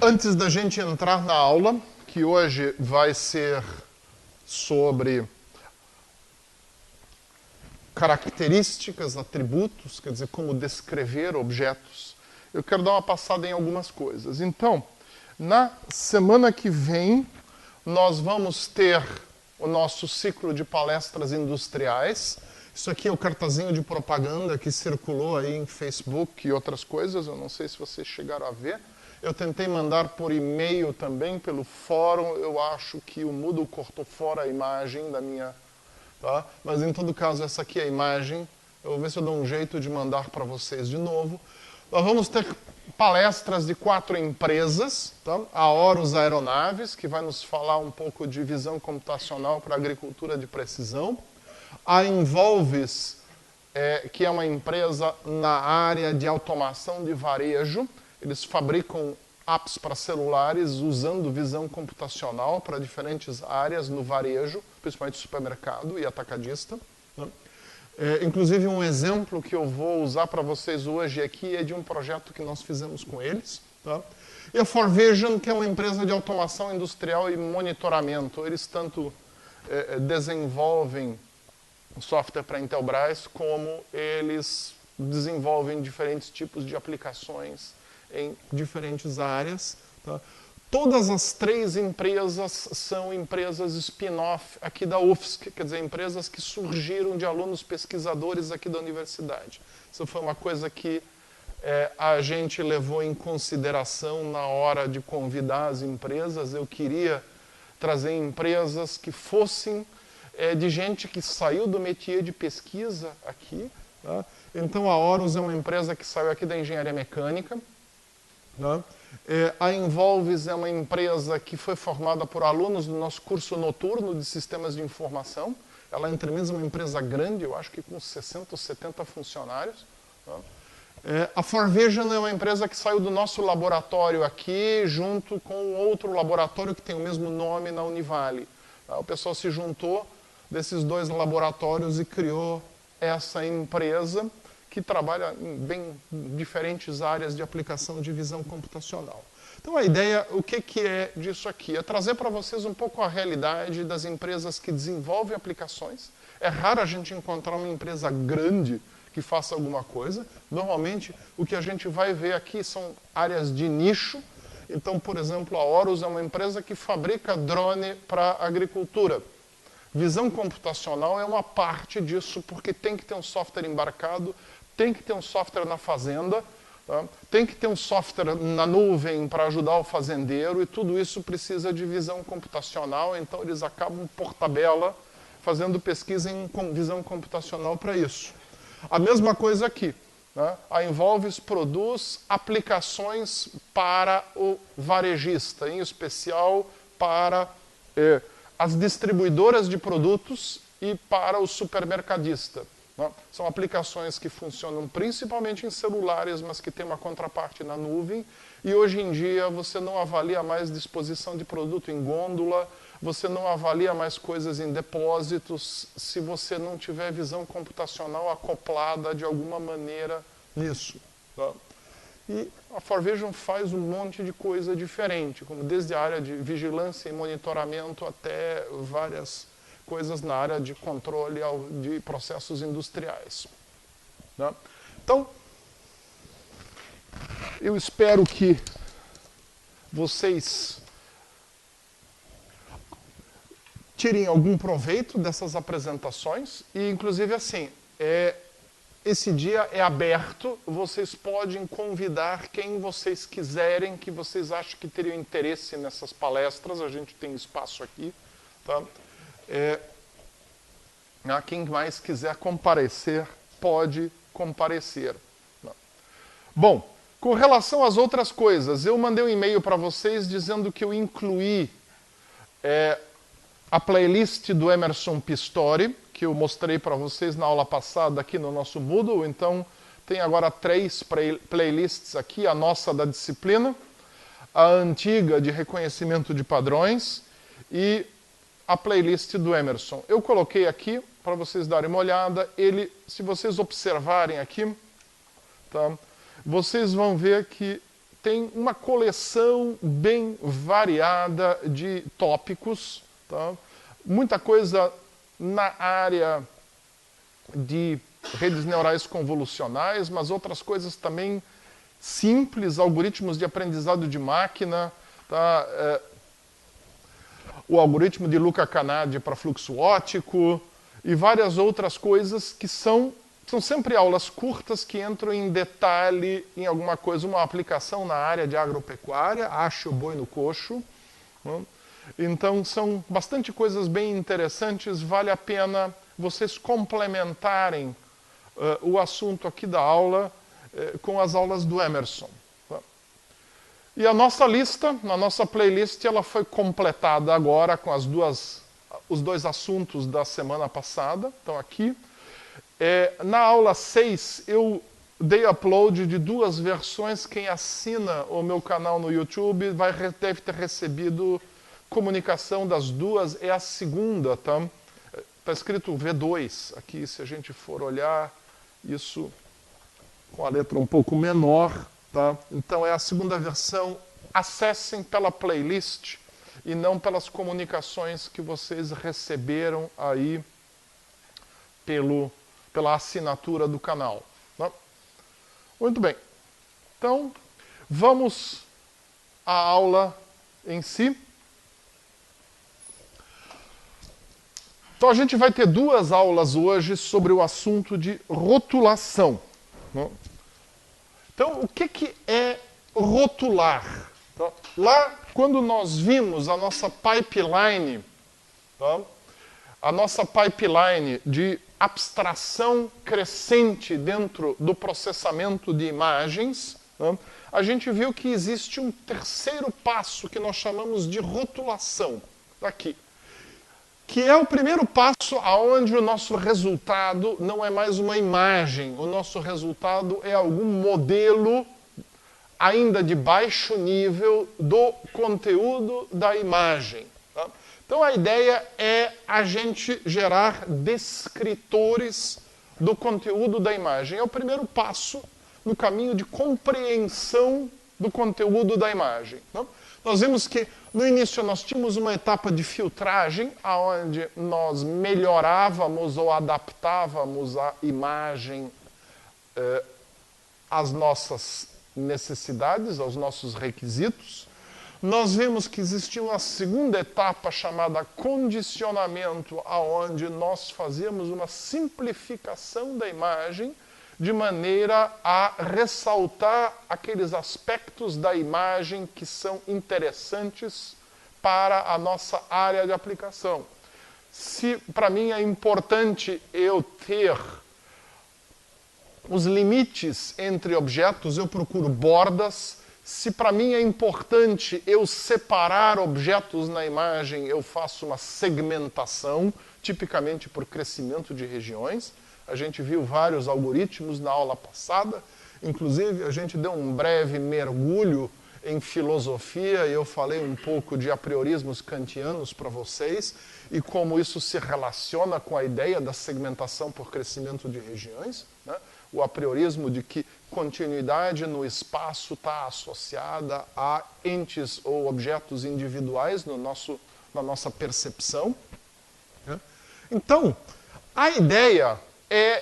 Antes da gente entrar na aula, que hoje vai ser sobre características, atributos, quer dizer, como descrever objetos, eu quero dar uma passada em algumas coisas. Então, na semana que vem, nós vamos ter o nosso ciclo de palestras industriais. Isso aqui é o cartazinho de propaganda que circulou aí em Facebook e outras coisas, eu não sei se vocês chegaram a ver. Eu tentei mandar por e-mail também, pelo fórum, eu acho que o Moodle cortou fora a imagem da minha... Tá? Mas em todo caso, essa aqui é a imagem. Eu vou ver se eu dou um jeito de mandar para vocês de novo. Nós vamos ter palestras de 4 empresas. Tá? A Horus Aeronaves, que vai nos falar um pouco de visão computacional para agricultura de precisão. A Involves, que é uma empresa na área de automação de varejo. Eles fabricam apps para celulares usando visão computacional para diferentes áreas no varejo, principalmente supermercado e atacadista. Né? Inclusive, um exemplo que eu vou usar para vocês hoje aqui é de um projeto que nós fizemos com eles. Tá? E a ForVision, que é uma empresa de automação industrial e monitoramento. Eles tanto desenvolvem software para Intelbras, como eles desenvolvem diferentes tipos de aplicações em diferentes áreas. Tá? Todas as 3 empresas são empresas spin-off aqui da UFSC, quer dizer, empresas que surgiram de alunos pesquisadores aqui da universidade. Isso foi uma coisa que a gente levou em consideração na hora de convidar as empresas. Eu queria trazer empresas que fossem de gente que saiu do métier de pesquisa aqui. Tá? Então a Horus é uma empresa que saiu aqui da engenharia mecânica. Tá? A Involves é uma empresa que foi formada por alunos do nosso curso noturno de sistemas de informação. Ela é entre mesmo uma empresa grande, eu acho que com 60 ou 70 funcionários. Tá? A ForVision é uma empresa que saiu do nosso laboratório aqui, junto com outro laboratório que tem o mesmo nome na Univale. Tá? O pessoal se juntou desses 2 laboratórios e criou essa empresa que trabalha em bem diferentes áreas de aplicação de visão computacional. Então a ideia, o que é disso aqui? É trazer para vocês um pouco a realidade das empresas que desenvolvem aplicações. É raro a gente encontrar uma empresa grande que faça alguma coisa. Normalmente, o que a gente vai ver aqui são áreas de nicho. Então, por exemplo, a Horus é uma empresa que fabrica drone para agricultura. Visão computacional é uma parte disso, porque tem que ter um software embarcado, tem que ter um software na fazenda, tá? Tem que ter um software na nuvem para ajudar o fazendeiro, e tudo isso precisa de visão computacional, então eles acabam, por tabela, fazendo pesquisa em visão computacional para isso. A mesma coisa aqui. Né? A Involves produz aplicações para o varejista, em especial para as distribuidoras de produtos e para o supermercadista. Né? São aplicações que funcionam principalmente em celulares, mas que tem uma contraparte na nuvem. E hoje em dia você não avalia mais disposição de produto em gôndola, você não avalia mais coisas em depósitos, se você não tiver visão computacional acoplada de alguma maneira nisso. Tá? E a ForVision faz um monte de coisa diferente, como desde a área de vigilância e monitoramento até várias coisas na área de controle de processos industriais. Tá? Então, eu espero que vocês tirem algum proveito dessas apresentações e, inclusive, assim, esse dia é aberto, vocês podem convidar quem vocês quiserem, que vocês acham que teriam interesse nessas palestras, a gente tem espaço aqui. Tá? Quem mais quiser comparecer, pode comparecer. Bom, com relação às outras coisas, eu mandei um e-mail para vocês dizendo que eu incluí a playlist do Emerson Pistori, que eu mostrei para vocês na aula passada aqui no nosso Moodle. Então, tem agora 3 playlists aqui, a nossa da disciplina, a antiga de reconhecimento de padrões e a playlist do Emerson. Eu coloquei aqui para vocês darem uma olhada. Se vocês observarem aqui, tá, vocês vão ver que tem uma coleção bem variada de tópicos, tá? Muita coisa na área de redes neurais convolucionais, mas outras coisas também simples, algoritmos de aprendizado de máquina, tá? O algoritmo de Luca-Canadi para fluxo óptico e várias outras coisas que são sempre aulas curtas que entram em detalhe em alguma coisa, uma aplicação na área de agropecuária, acho o boi no coxo. Né? Então, são bastante coisas bem interessantes, vale a pena vocês complementarem o assunto aqui da aula com as aulas do Emerson. Tá? E a nossa lista, na nossa playlist, ela foi completada agora com os dois assuntos da semana passada, estão aqui. Na aula 6, eu dei upload de 2 versões. Quem assina o meu canal no YouTube deve ter recebido comunicação das 2. É a segunda, tá? Está escrito V2 aqui, se a gente for olhar isso com a letra um pouco menor, tá? Então é a segunda versão. Acessem pela playlist e não pelas comunicações que vocês receberam aí pela assinatura do canal. Né? Muito bem. Então, vamos à aula em si. Então, a gente vai ter 2 aulas hoje sobre o assunto de rotulação. Né? Então, o que é rotular? Então, lá, quando nós vimos a nossa pipeline, tá? A nossa pipeline de abstração crescente dentro do processamento de imagens, né? A gente viu que existe um terceiro passo que nós chamamos de rotulação, aqui, que é o primeiro passo aonde o nosso resultado não é mais uma imagem, o nosso resultado é algum modelo ainda de baixo nível do conteúdo da imagem. Tá? Então a ideia é a gente gerar descritores do conteúdo da imagem. É o primeiro passo no caminho de compreensão do conteúdo da imagem. Tá? Nós vimos que no início nós tínhamos uma etapa de filtragem, onde nós melhorávamos ou adaptávamos a imagem às nossas necessidades, aos nossos requisitos. Nós vimos que existia uma segunda etapa chamada condicionamento, onde nós fazíamos uma simplificação da imagem de maneira a ressaltar aqueles aspectos da imagem que são interessantes para a nossa área de aplicação. Se para mim é importante eu ter os limites entre objetos, eu procuro bordas. Se para mim é importante eu separar objetos na imagem, eu faço uma segmentação, tipicamente por crescimento de regiões. A gente viu vários algoritmos na aula passada, inclusive a gente deu um breve mergulho em filosofia e eu falei um pouco de apriorismos kantianos para vocês e como isso se relaciona com a ideia da segmentação por crescimento de regiões, né? O apriorismo de que continuidade no espaço está associada a entes ou objetos individuais na nossa percepção. Né? Então, a ideia é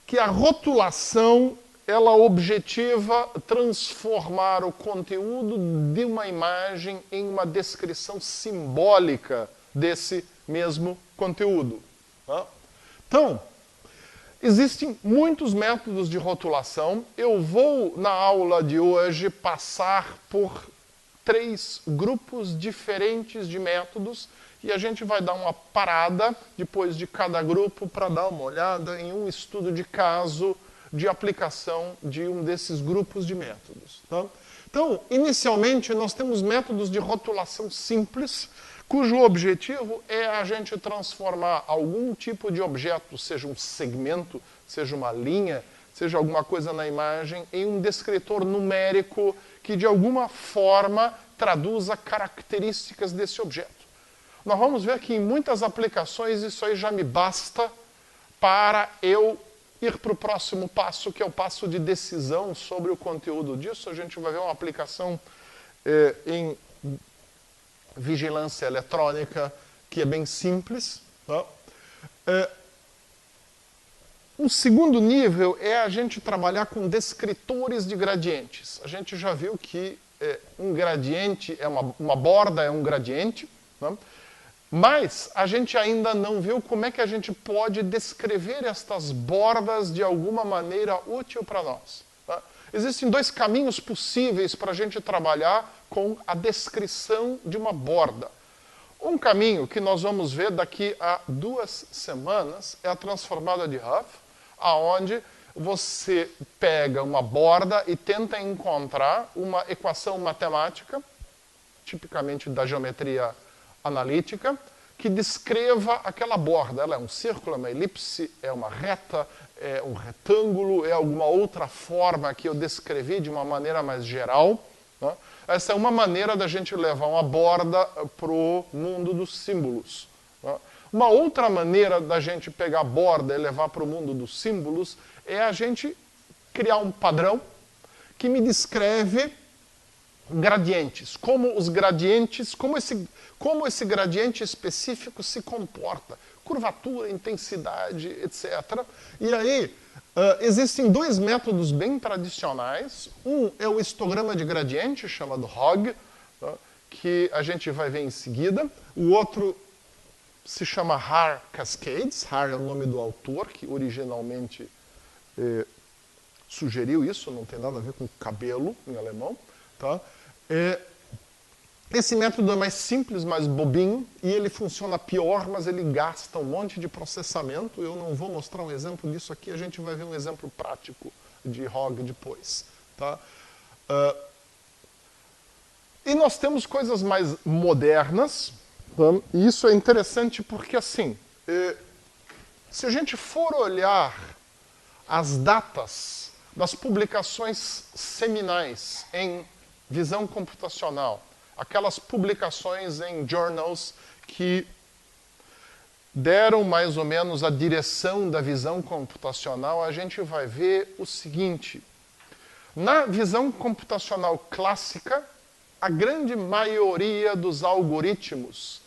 que a rotulação ela objetiva transformar o conteúdo de uma imagem em uma descrição simbólica desse mesmo conteúdo. Né? Então, existem muitos métodos de rotulação. Eu vou, na aula de hoje, passar por 3 grupos diferentes de métodos e a gente vai dar uma parada depois de cada grupo para dar uma olhada em um estudo de caso de aplicação de um desses grupos de métodos. Tá? Então, inicialmente, nós temos métodos de rotulação simples, cujo objetivo é a gente transformar algum tipo de objeto, seja um segmento, seja uma linha, seja alguma coisa na imagem, em um descritor numérico que, de alguma forma, traduza características desse objeto. Nós vamos ver que em muitas aplicações isso aí já me basta para eu ir para o próximo passo, que é o passo de decisão sobre o conteúdo disso. A gente vai ver uma aplicação em vigilância eletrônica, que é bem simples. Tá? Um segundo nível é a gente trabalhar com descritores de gradientes. A gente já viu que um gradiente, uma borda é um gradiente, né? Mas a gente ainda não viu como é que a gente pode descrever estas bordas de alguma maneira útil para nós. Tá? Existem dois caminhos possíveis para a gente trabalhar com a descrição de uma borda. Um caminho que nós vamos ver daqui a 2 semanas é a transformada de Hopf, aonde você pega uma borda e tenta encontrar uma equação matemática, tipicamente da geometria analítica, que descreva aquela borda. Ela é um círculo, é uma elipse, é uma reta, é um retângulo, é alguma outra forma que eu descrevi de uma maneira mais geral. Né? Essa é uma maneira da gente levar uma borda para o mundo dos símbolos. Né? Uma outra maneira da gente pegar a borda e levar para o mundo dos símbolos é a gente criar um padrão que me descreve gradientes, como os gradientes, como esse gradiente específico se comporta, curvatura, intensidade, etc. E aí, existem 2 métodos bem tradicionais. Um é o histograma de gradiente, chamado Hogg, tá? Que a gente vai ver em seguida. O outro se chama Haar Cascades. Haar é o nome do autor, que originalmente sugeriu isso, não tem nada a ver com cabelo em alemão. Tá? Esse método é mais simples, mais bobinho, e ele funciona pior, mas ele gasta um monte de processamento. Eu não vou mostrar um exemplo disso aqui, a gente vai ver um exemplo prático de Hogg depois. Tá? E nós temos coisas mais modernas, tá? E isso é interessante porque, assim, se a gente for olhar as datas das publicações seminais em visão computacional, aquelas publicações em journals que deram mais ou menos a direção da visão computacional, a gente vai ver o seguinte. Na visão computacional clássica, a grande maioria dos algoritmos,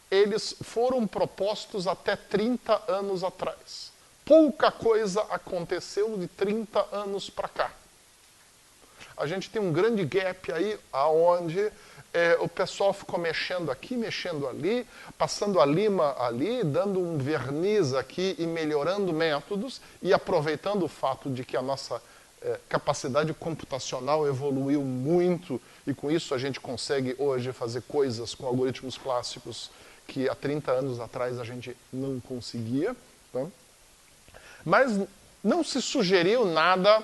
eles foram propostos até 30 anos atrás. Pouca coisa aconteceu de 30 anos para cá. A gente tem um grande gap aí, onde o pessoal ficou mexendo aqui, mexendo ali, passando a lima ali, dando um verniz aqui e melhorando métodos e aproveitando o fato de que a nossa capacidade computacional evoluiu muito e com isso a gente consegue hoje fazer coisas com algoritmos clássicos que há 30 anos atrás a gente não conseguia. Tá? Mas não se sugeriu nada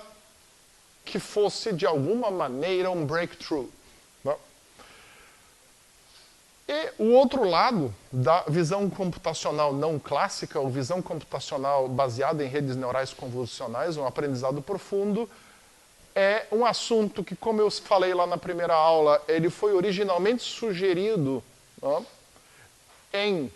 que fosse, de alguma maneira, um breakthrough. Né? E o outro lado da visão computacional não clássica, ou visão computacional baseada em redes neurais convolucionais, um aprendizado profundo, é um assunto que, como eu falei lá na primeira aula, ele foi originalmente sugerido, né, em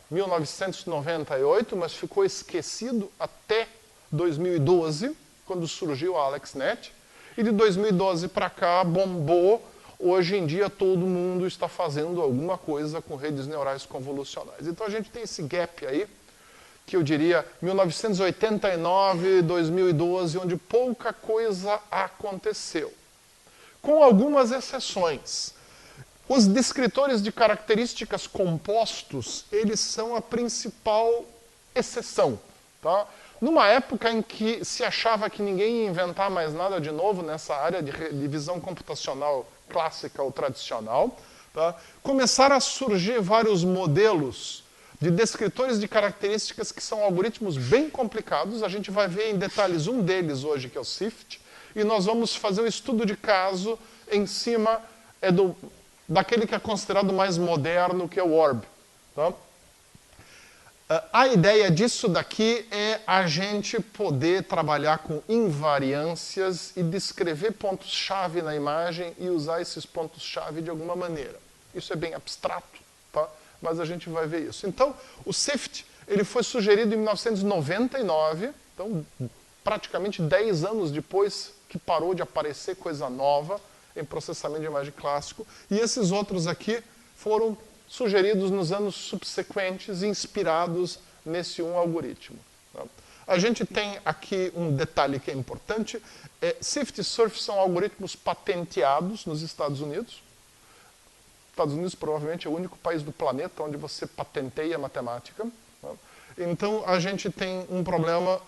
1998, mas ficou esquecido até 2012, quando surgiu a AlexNet, e de 2012 para cá bombou. Hoje em dia todo mundo está fazendo alguma coisa com redes neurais convolucionais. Então a gente tem esse gap aí, que eu diria 1989, 2012, onde pouca coisa aconteceu. Com algumas exceções. Os descritores de características compostos, eles são a principal exceção. Tá? Numa época em que se achava que ninguém ia inventar mais nada de novo nessa área de visão computacional clássica ou tradicional, tá? Começaram a surgir vários modelos de descritores de características que são algoritmos bem complicados. A gente vai ver em detalhes um deles hoje, que é o SIFT, e nós vamos fazer um estudo de caso em cima daquele que é considerado mais moderno, que é o ORB. Tá? A ideia disso daqui é a gente poder trabalhar com invariâncias e descrever pontos-chave na imagem e usar esses pontos-chave de alguma maneira. Isso é bem abstrato, tá? Mas a gente vai ver isso. Então, o SIFT Ele foi sugerido em 1999, então praticamente 10 anos depois que parou de aparecer coisa nova em processamento de imagem clássico. E esses outros aqui foram sugeridos nos anos subsequentes, inspirados nesse algoritmo. A gente tem aqui um detalhe que é importante. Safety Surf são algoritmos patenteados nos Estados Unidos. Estados Unidos provavelmente é o único país do planeta onde você patenteia matemática. Então a gente tem um problema.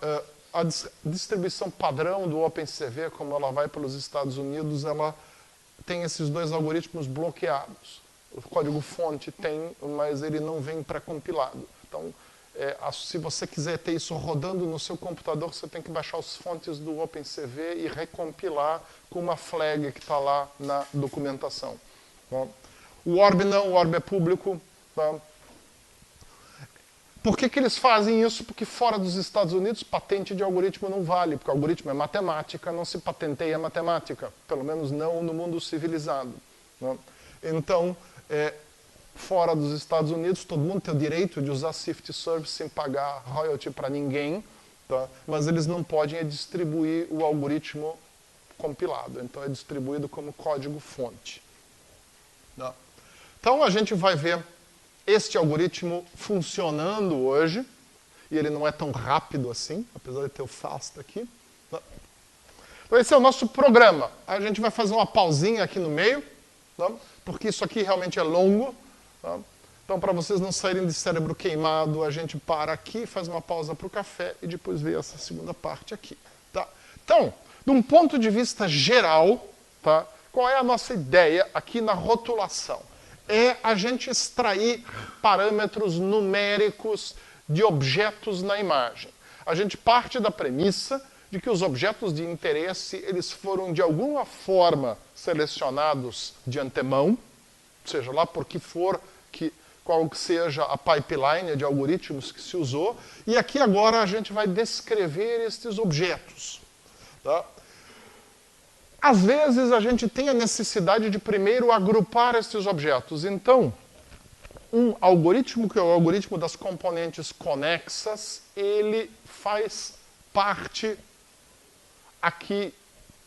A distribuição padrão do OpenCV, como ela vai pelos Estados Unidos, ela tem esses dois algoritmos bloqueados. O código-fonte tem, mas ele não vem pré-compilado. Então, se você quiser ter isso rodando no seu computador, você tem que baixar as fontes do OpenCV e recompilar com uma flag que está lá na documentação. Tá? O Orb não, o Orb é público. Tá? Por que eles fazem isso? Porque fora dos Estados Unidos, patente de algoritmo não vale, porque o algoritmo é matemática, não se patenteia matemática, pelo menos não no mundo civilizado. Né? Então, fora dos Estados Unidos, todo mundo tem o direito de usar Safety Surf sem pagar royalty para ninguém, tá? Mas eles não podem distribuir o algoritmo compilado, então é distribuído como código-fonte. Tá? Então a gente vai ver este algoritmo funcionando hoje, e ele não é tão rápido assim, apesar de ter o fast aqui. Tá? Então esse é o nosso programa. A gente vai fazer uma pausinha aqui no meio, tá? Porque isso aqui realmente é longo. Tá? Então, para vocês não saírem de cérebro queimado, a gente para aqui, faz uma pausa para o café e depois vê essa segunda parte aqui. Tá? Então, de um ponto de vista geral, tá? Qual é a nossa ideia aqui na rotulação? É a gente extrair parâmetros numéricos de objetos na imagem. A gente parte da premissa de que os objetos de interesse eles foram de alguma forma selecionados de antemão, seja lá por que for, qual que seja a pipeline de algoritmos que se usou, e aqui agora a gente vai descrever estes objetos. Tá? Às vezes a gente tem a necessidade de primeiro agrupar estes objetos. Então, um algoritmo, que é o algoritmo das componentes conexas, ele faz parte aqui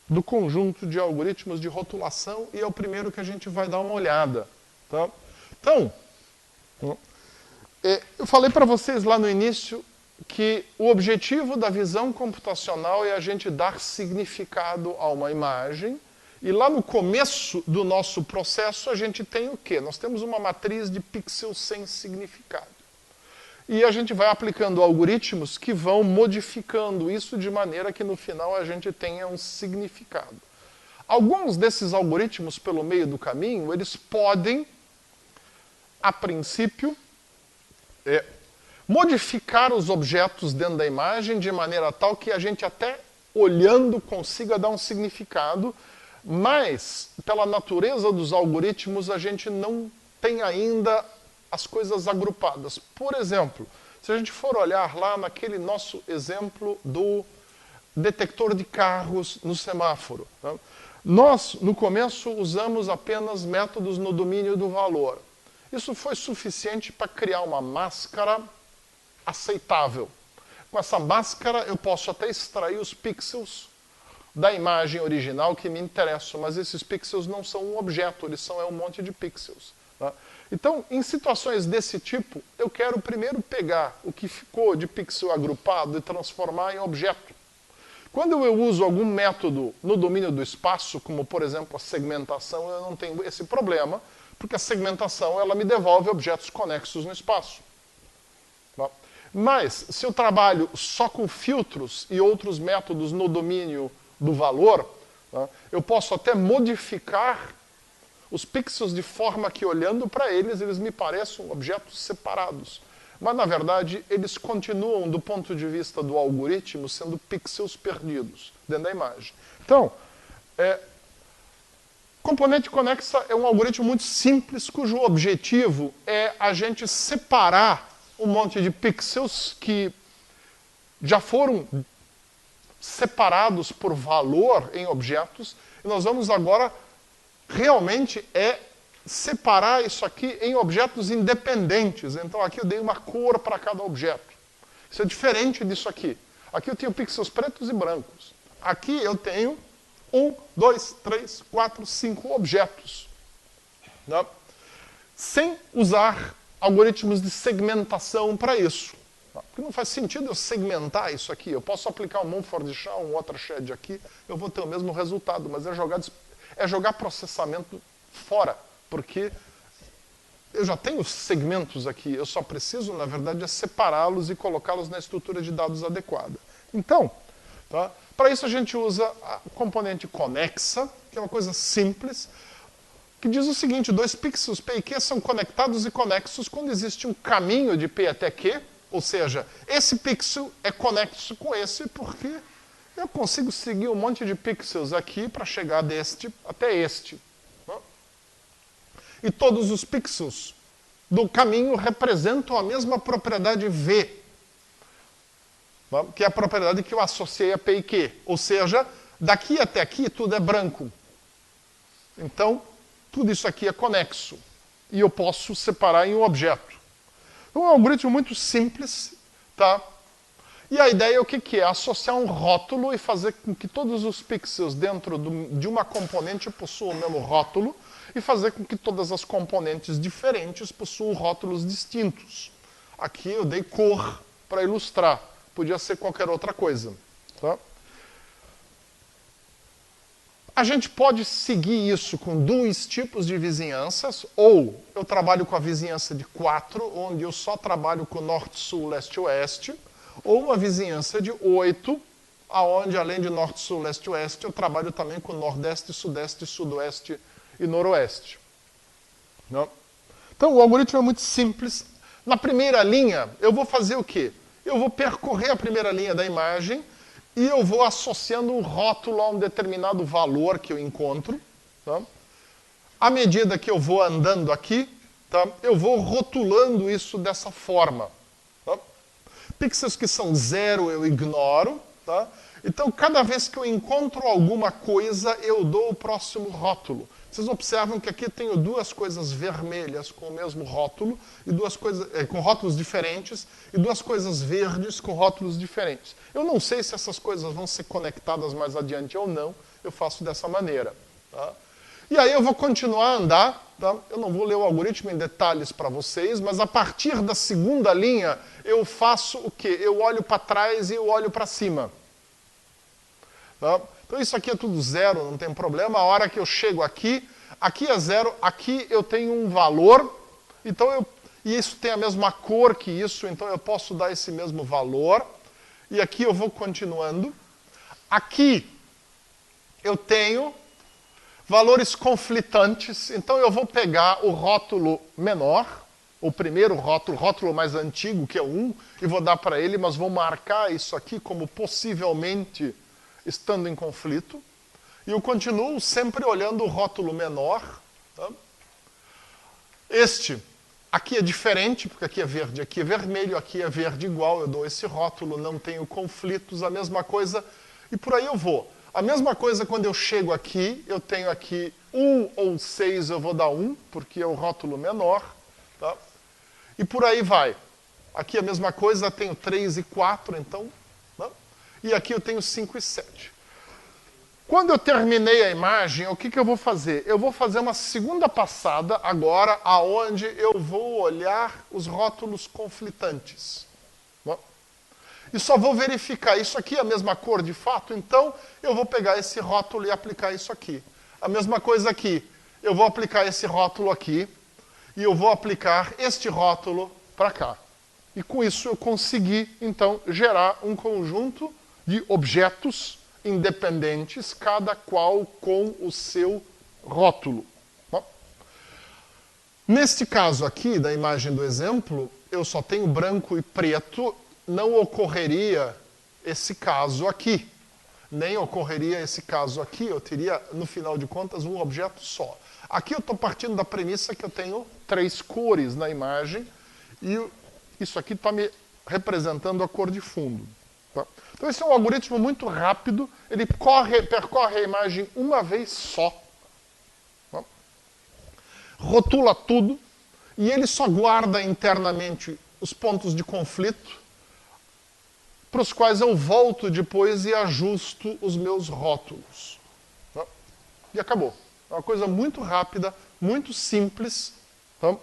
do conjunto de algoritmos de rotulação e é o primeiro que a gente vai dar uma olhada. Tá? Então, eu falei para vocês lá no início que o objetivo da visão computacional é a gente dar significado a uma imagem, e lá no começo do nosso processo a gente tem o quê? Nós temos uma matriz de pixels sem significado. E a gente vai aplicando algoritmos que vão modificando isso de maneira que no final a gente tenha um significado. Alguns desses algoritmos, pelo meio do caminho, eles podem, a princípio, modificar os objetos dentro da imagem de maneira tal que a gente até olhando consiga dar um significado, mas pela natureza dos algoritmos a gente não tem ainda as coisas agrupadas. Por exemplo, se a gente for olhar lá naquele nosso exemplo do detector de carros no semáforo, né? Nós, no começo, usamos apenas métodos no domínio do valor. Isso foi suficiente para criar uma máscara aceitável. Com essa máscara, eu posso até extrair os pixels da imagem original que me interessam, mas esses pixels não são um objeto, eles são um monte de pixels. Tá? Então, em situações desse tipo, eu quero primeiro pegar o que ficou de pixel agrupado e transformar em objeto. Quando eu uso algum método no domínio do espaço, como por exemplo a segmentação, eu não tenho esse problema, porque a segmentação ela me devolve objetos conexos no espaço. Tá? Mas, se eu trabalho só com filtros e outros métodos no domínio do valor, tá? Eu posso até modificar os pixels de forma que, olhando para eles, eles me pareçam objetos separados. Mas, na verdade, eles continuam, do ponto de vista do algoritmo, sendo pixels perdidos dentro da imagem. Então, componente conexa é um algoritmo muito simples, cujo objetivo é a gente separar um monte de pixels que já foram separados por valor em objetos, e nós vamos agora realmente separar isso aqui em objetos independentes. Então aqui eu dei uma cor para cada objeto. Isso é diferente disso aqui. Aqui eu tenho pixels pretos e brancos. Aqui eu tenho 1, 2, 3, 4, 5 objetos. Né? Sem usar algoritmos de segmentação para isso. Porque não faz sentido eu segmentar isso aqui. Eu posso aplicar um Mumford e Shah, um watershed aqui, eu vou ter o mesmo resultado, mas é jogar processamento fora, porque eu já tenho segmentos aqui, eu só preciso, na verdade, é separá-los e colocá-los na estrutura de dados adequada. Então, tá? Para isso a gente usa a componente conexa, que é uma coisa simples, que diz o seguinte: dois pixels P e Q são conectados e conexos quando existe um caminho de P até Q, ou seja, esse pixel é conexo com esse porque eu consigo seguir um monte de pixels aqui para chegar deste até este. Né? E todos os pixels do caminho representam a mesma propriedade V, né? Que é a propriedade que eu associei a P e Q. Ou seja, daqui até aqui tudo é branco. Então, tudo isso aqui é conexo. E eu posso separar em um objeto. Então, é um algoritmo muito simples, tá? E a ideia é o que é? Associar um rótulo e fazer com que todos os pixels dentro de uma componente possuam o mesmo rótulo e fazer com que todas as componentes diferentes possuam rótulos distintos. Aqui eu dei cor para ilustrar. Podia ser qualquer outra coisa. Tá? A gente pode seguir isso com dois tipos de vizinhanças, ou eu trabalho com a vizinhança de 4, onde eu só trabalho com norte, sul, leste e oeste, ou uma vizinhança de 8, onde além de norte, sul, leste e oeste, eu trabalho também com nordeste, sudeste, sudoeste e noroeste. Não? Então o algoritmo é muito simples. Na primeira linha, eu vou fazer o quê? Eu vou percorrer a primeira linha da imagem, e eu vou associando um rótulo a um determinado valor que eu encontro. Tá? À medida que eu vou andando aqui, tá? Eu vou rotulando isso dessa forma. Tá? Pixels que são 0 eu ignoro. Tá? Então, cada vez que eu encontro alguma coisa, eu dou o próximo rótulo. Vocês observam que aqui eu tenho duas coisas vermelhas com o mesmo rótulo, e duas coisas, com rótulos diferentes, e duas coisas verdes com rótulos diferentes. Eu não sei se essas coisas vão ser conectadas mais adiante ou não, eu faço dessa maneira. Tá? E aí eu vou continuar a andar, tá? Eu não vou ler o algoritmo em detalhes para vocês, mas a partir da segunda linha eu faço o quê? Eu olho para trás e eu olho para cima. Tá? Então isso aqui é tudo 0, não tem problema. A hora que eu chego aqui, aqui é 0, aqui eu tenho um valor, então e isso tem a mesma cor que isso, então eu posso dar esse mesmo valor. E aqui eu vou continuando. Aqui eu tenho valores conflitantes, então eu vou pegar o rótulo menor, o primeiro rótulo, o rótulo mais antigo, que é 1, e vou dar para ele, mas vou marcar isso aqui como possivelmente estando em conflito, e eu continuo sempre olhando o rótulo menor. Tá? Este aqui é diferente, porque aqui é verde, aqui é vermelho, aqui é verde igual, eu dou esse rótulo, não tenho conflitos, a mesma coisa, e por aí eu vou. A mesma coisa quando eu chego aqui, eu tenho aqui 1 ou 6, eu vou dar 1, porque é o rótulo menor, tá? E por aí vai. Aqui a mesma coisa, tenho 3 e 4, então... E aqui eu tenho 5 e 7. Quando eu terminei a imagem, o que eu vou fazer? Eu vou fazer uma segunda passada agora, aonde eu vou olhar os rótulos conflitantes. E só vou verificar, isso aqui é a mesma cor de fato, então eu vou pegar esse rótulo e aplicar isso aqui. A mesma coisa aqui, eu vou aplicar esse rótulo aqui, e eu vou aplicar este rótulo para cá. E com isso eu consegui, então, gerar um conjunto de objetos independentes, cada qual com o seu rótulo. Bom, neste caso aqui, da imagem do exemplo, eu só tenho branco e preto, não ocorreria esse caso aqui. Nem ocorreria esse caso aqui, eu teria, no final de contas, um objeto só. Aqui eu estou partindo da premissa que eu tenho 3 cores na imagem, e isso aqui está me representando a cor de fundo. Tá? Então esse é um algoritmo muito rápido, ele percorre a imagem uma vez só, tá? Rotula tudo, e ele só guarda internamente os pontos de conflito, para os quais eu volto depois e ajusto os meus rótulos. Tá? E acabou. É uma coisa muito rápida, muito simples. Tá?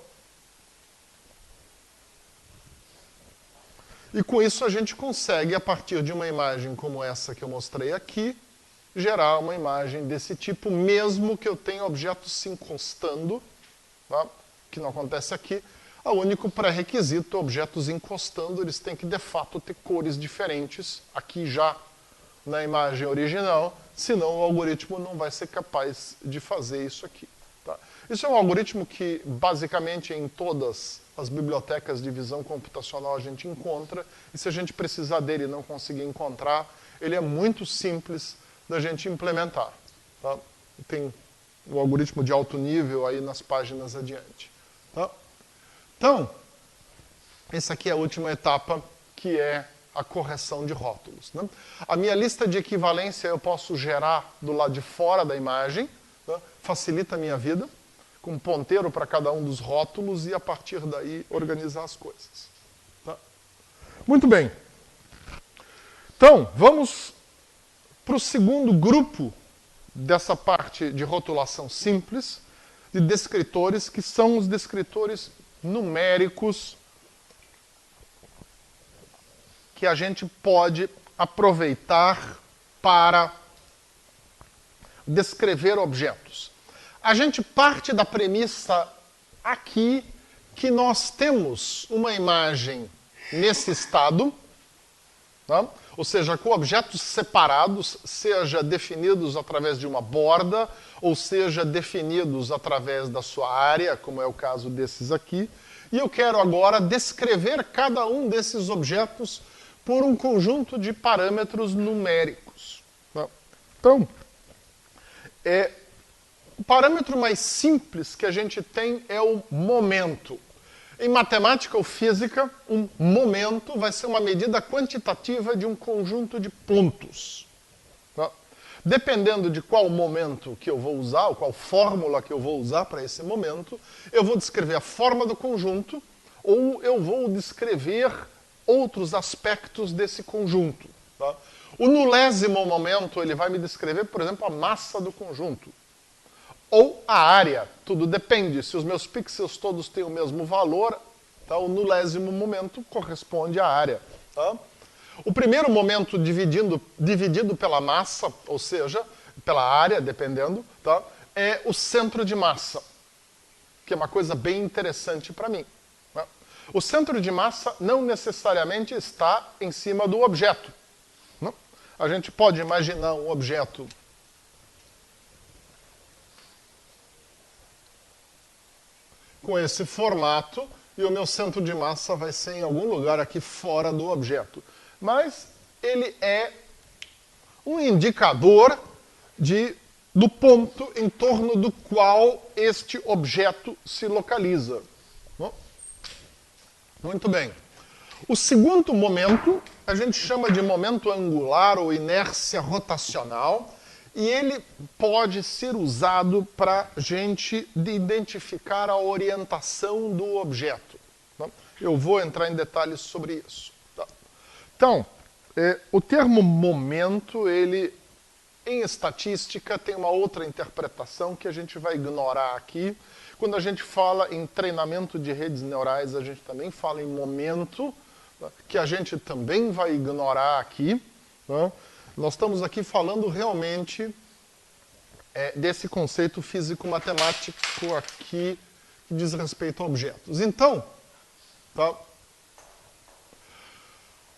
E com isso a gente consegue, a partir de uma imagem como essa que eu mostrei aqui, gerar uma imagem desse tipo, mesmo que eu tenha objetos se encostando, tá? Que não acontece aqui. O único pré-requisito, objetos encostando, eles têm que de fato ter cores diferentes, aqui já na imagem original, senão o algoritmo não vai ser capaz de fazer isso aqui. Tá? Isso é um algoritmo que, basicamente, em todas as bibliotecas de visão computacional a gente encontra, e se a gente precisar dele e não conseguir encontrar, ele é muito simples da gente implementar. Tá? Tem o algoritmo de alto nível aí nas páginas adiante. Tá? Então, essa aqui é a última etapa, que é a correção de rótulos. Né? A minha lista de equivalência eu posso gerar do lado de fora da imagem, tá? Facilita a minha vida, com um ponteiro para cada um dos rótulos e a partir daí organizar as coisas. Tá? Muito bem. Então, vamos para o segundo grupo dessa parte de rotulação simples, de descritores, que são os descritores numéricos que a gente pode aproveitar para descrever objetos. A gente parte da premissa aqui que nós temos uma imagem nesse estado, tá? Ou seja, com objetos separados, seja definidos através de uma borda, ou seja definidos através da sua área, como é o caso desses aqui. E eu quero agora descrever cada um desses objetos por um conjunto de parâmetros numéricos. Tá? Então, o parâmetro mais simples que a gente tem é o momento. Em matemática ou física, um momento vai ser uma medida quantitativa de um conjunto de pontos. Tá? Dependendo de qual momento que eu vou usar, ou qual fórmula que eu vou usar para esse momento, eu vou descrever a forma do conjunto, ou eu vou descrever outros aspectos desse conjunto. Tá? O nulésimo momento ele vai me descrever, por exemplo, a massa do conjunto. Ou a área, tudo depende. Se os meus pixels todos têm o mesmo valor, tá, o nulésimo momento corresponde à área. Tá? O primeiro momento dividido pela massa, ou seja, pela área, dependendo, tá, é o centro de massa, que é uma coisa bem interessante para mim. Tá? O centro de massa não necessariamente está em cima do objeto. Não? A gente pode imaginar um objeto com esse formato, e o meu centro de massa vai ser em algum lugar aqui fora do objeto. Mas ele é um indicador do ponto em torno do qual este objeto se localiza. Muito bem. O segundo momento a gente chama de momento angular ou inércia rotacional, e ele pode ser usado para a gente identificar a orientação do objeto. Tá? Eu vou entrar em detalhes sobre isso. Tá? Então, o termo momento, ele, em estatística, tem uma outra interpretação que a gente vai ignorar aqui. Quando a gente fala em treinamento de redes neurais, a gente também fala em momento, tá? Que a gente também vai ignorar aqui. Tá? Nós estamos aqui falando realmente desse conceito físico-matemático aqui que diz respeito a objetos. Então, tá?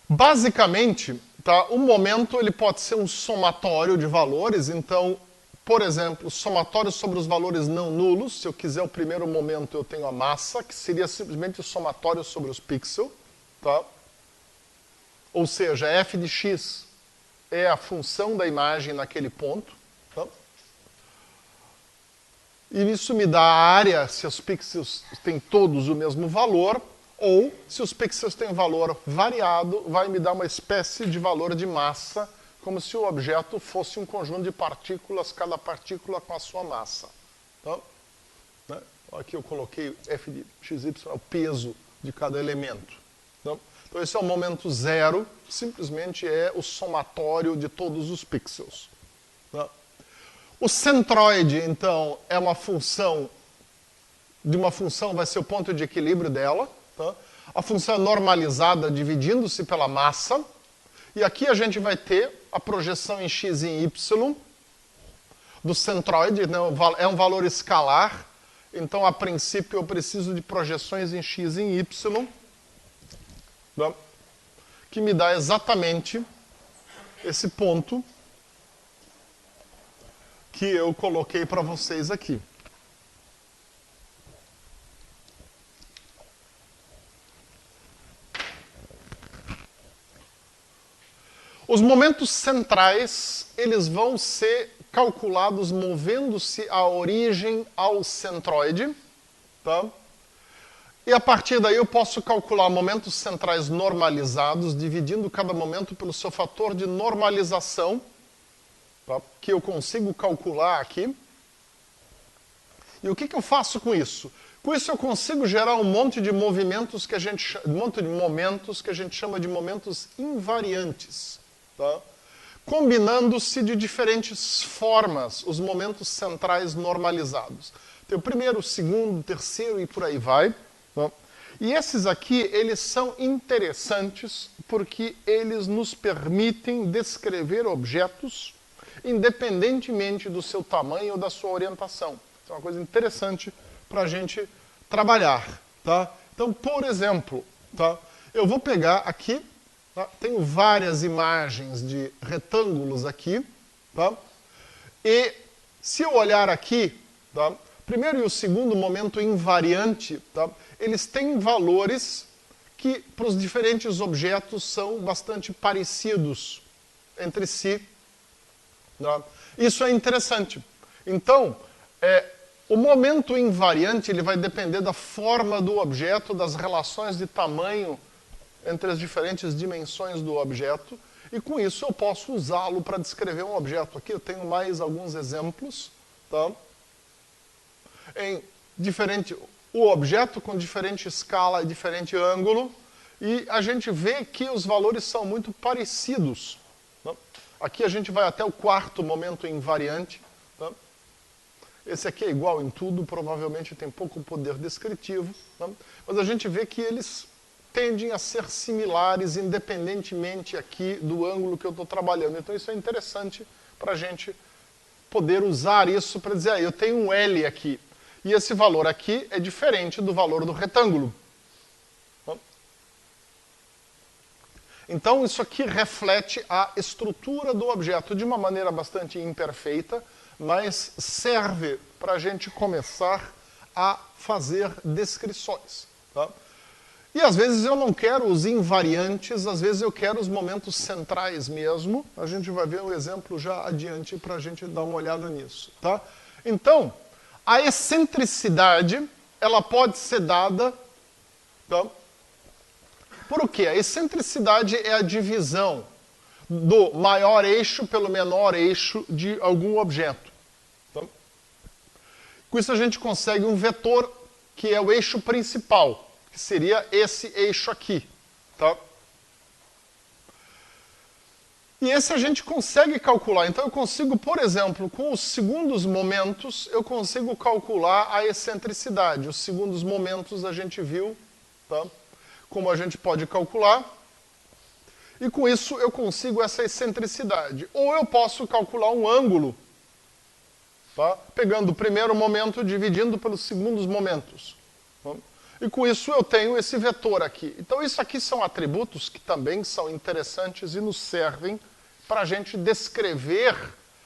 Basicamente, tá, o momento ele pode ser um somatório de valores. Então, por exemplo, somatório sobre os valores não nulos. Se eu quiser o primeiro momento, eu tenho a massa, que seria simplesmente o somatório sobre os pixels. Tá? Ou seja, f de x é a função da imagem naquele ponto. Tá? E isso me dá a área se os pixels têm todos o mesmo valor, ou se os pixels têm valor variado, vai me dar uma espécie de valor de massa, como se o objeto fosse um conjunto de partículas, cada partícula com a sua massa. Tá? Aqui eu coloquei f de xy, é o peso de cada elemento. Tá? Então esse é o momento zero, simplesmente é o somatório de todos os pixels. Tá? O centroide, então, é uma função, de uma função vai ser o ponto de equilíbrio dela. Tá? A função é normalizada dividindo-se pela massa. E aqui a gente vai ter a projeção em x e em y do centroide, né? É um valor escalar. Então, a princípio, eu preciso de projeções em x e em y, tá? Que me dá exatamente esse ponto que eu coloquei para vocês aqui. Os momentos centrais, eles vão ser calculados movendo-se a origem ao centroide. Tá? E a partir daí eu posso calcular momentos centrais normalizados, dividindo cada momento pelo seu fator de normalização, tá? Que eu consigo calcular aqui. E o que eu faço com isso? Com isso eu consigo gerar um monte de movimentos que a gente, momentos que a gente chama de momentos invariantes. Tá? Combinando-se de diferentes formas os momentos centrais normalizados. Tem o primeiro, o segundo, o terceiro e por aí vai. Tá? E esses aqui, eles são interessantes porque eles nos permitem descrever objetos independentemente do seu tamanho ou da sua orientação. Isso é uma coisa interessante para a gente trabalhar. Tá? Então, por exemplo, tá? Eu vou pegar aqui. Tá? Tenho várias imagens de retângulos aqui. Tá? E se eu olhar aqui, tá? Primeiro e o segundo momento invariante, tá? Eles têm valores que para os diferentes objetos são bastante parecidos entre si. Tá? Isso é interessante. Então, o momento invariante ele vai depender da forma do objeto, das relações de tamanho entre as diferentes dimensões do objeto, e com isso eu posso usá-lo para descrever um objeto. Aqui eu tenho mais alguns exemplos. Tá? O objeto com diferente escala e diferente ângulo, e a gente vê que os valores são muito parecidos. Tá? Aqui a gente vai até o quarto momento invariante. Tá? Esse aqui é igual em tudo, provavelmente tem pouco poder descritivo, tá? Mas a gente vê que eles tendem a ser similares independentemente aqui do ângulo que eu estou trabalhando. Então isso é interessante para a gente poder usar isso para dizer, eu tenho um L aqui, e esse valor aqui é diferente do valor do retângulo. Então isso aqui reflete a estrutura do objeto de uma maneira bastante imperfeita, mas serve para a gente começar a fazer descrições. Tá? E às vezes eu não quero os invariantes, às vezes eu quero os momentos centrais mesmo. A gente vai ver um exemplo já adiante para a gente dar uma olhada nisso. Tá? Então, a excentricidade, ela pode ser dada... Tá? Por quê? A excentricidade é a divisão do maior eixo pelo menor eixo de algum objeto. Tá? Com isso a gente consegue um vetor que é o eixo principal, que seria esse eixo aqui. Tá? E esse a gente consegue calcular. Então eu consigo, por exemplo, com os segundos momentos, eu consigo calcular a excentricidade. Os segundos momentos a gente viu, tá? Como a gente pode calcular. E com isso eu consigo essa excentricidade. Ou eu posso calcular um ângulo, tá? Pegando o primeiro momento e dividindo pelos segundos momentos. Tá? E com isso eu tenho esse vetor aqui. Então isso aqui são atributos que também são interessantes e nos servem para a gente descrever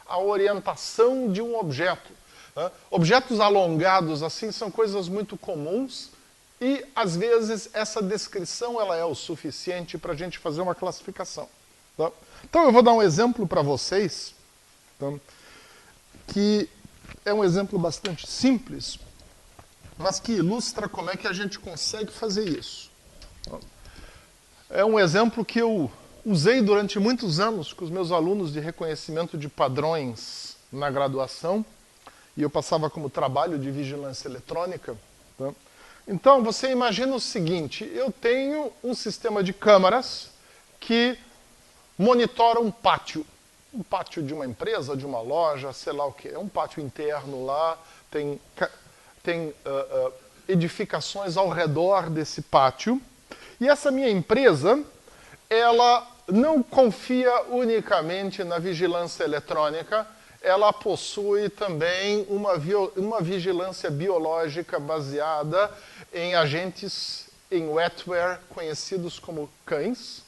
a orientação de um objeto. Tá? Objetos alongados assim são coisas muito comuns. E, às vezes, essa descrição ela é o suficiente para a gente fazer uma classificação. Tá? Então, eu vou dar um exemplo para vocês, tá? Que é um exemplo bastante simples, mas que ilustra como é que a gente consegue fazer isso. Tá? É um exemplo que eu usei durante muitos anos com os meus alunos de reconhecimento de padrões na graduação, e eu passava como trabalho de vigilância eletrônica. Tá? Então, você imagina o seguinte, eu tenho um sistema de câmaras que monitora um pátio de uma empresa, de uma loja, sei lá o que. É um pátio interno lá, tem edificações ao redor desse pátio. E essa minha empresa, ela não confia unicamente na vigilância eletrônica, ela possui também uma vigilância biológica baseada em agentes em wetware conhecidos como cães.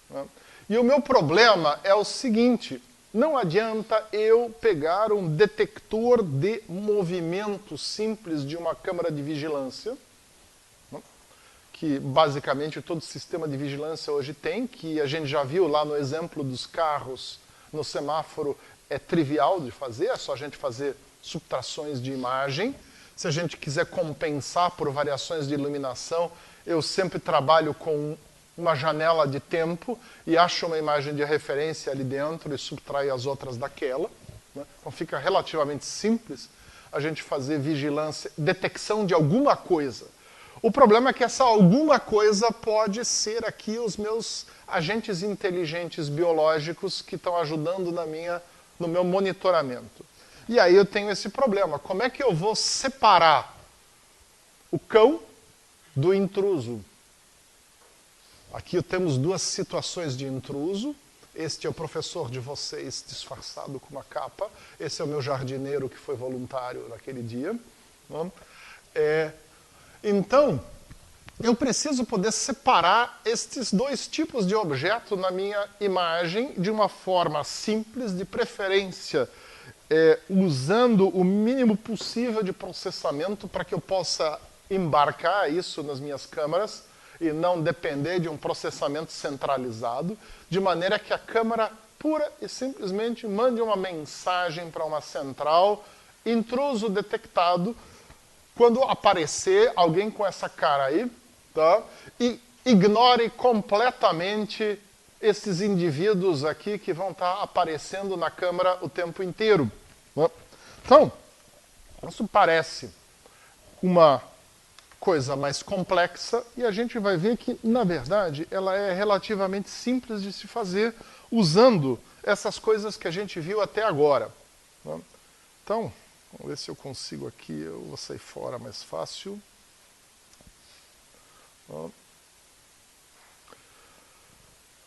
Né? E o meu problema é o seguinte, não adianta eu pegar um detector de movimento simples de uma câmera de vigilância, né, que basicamente todo sistema de vigilância hoje tem, que a gente já viu lá no exemplo dos carros, no semáforo, é trivial de fazer, é só a gente fazer subtrações de imagem. Se a gente quiser compensar por variações de iluminação, eu sempre trabalho com uma janela de tempo e acho uma imagem de referência ali dentro e subtrai as outras daquela. Né? Então fica relativamente simples a gente fazer vigilância, detecção de alguma coisa. O problema é que essa alguma coisa pode ser aqui os meus agentes inteligentes biológicos que estão ajudando no meu monitoramento. E aí eu tenho esse problema. Como é que eu vou separar o cão do intruso? Aqui temos duas situações de intruso. Este é o professor de vocês disfarçado com uma capa. Esse é o meu jardineiro que foi voluntário naquele dia. Então, eu preciso poder separar estes dois tipos de objeto na minha imagem de uma forma simples, de preferência, usando o mínimo possível de processamento para que eu possa embarcar isso nas minhas câmeras e não depender de um processamento centralizado, de maneira que a câmera pura e simplesmente mande uma mensagem para uma central, intruso detectado, quando aparecer alguém com essa cara aí, tá? E ignore completamente esses indivíduos aqui que vão estar aparecendo na câmera o tempo inteiro. Né? Então, isso parece uma coisa mais complexa e a gente vai ver que, na verdade, ela é relativamente simples de se fazer usando essas coisas que a gente viu até agora. Né? Então, vamos ver se eu consigo aqui, eu vou sair fora mais fácil.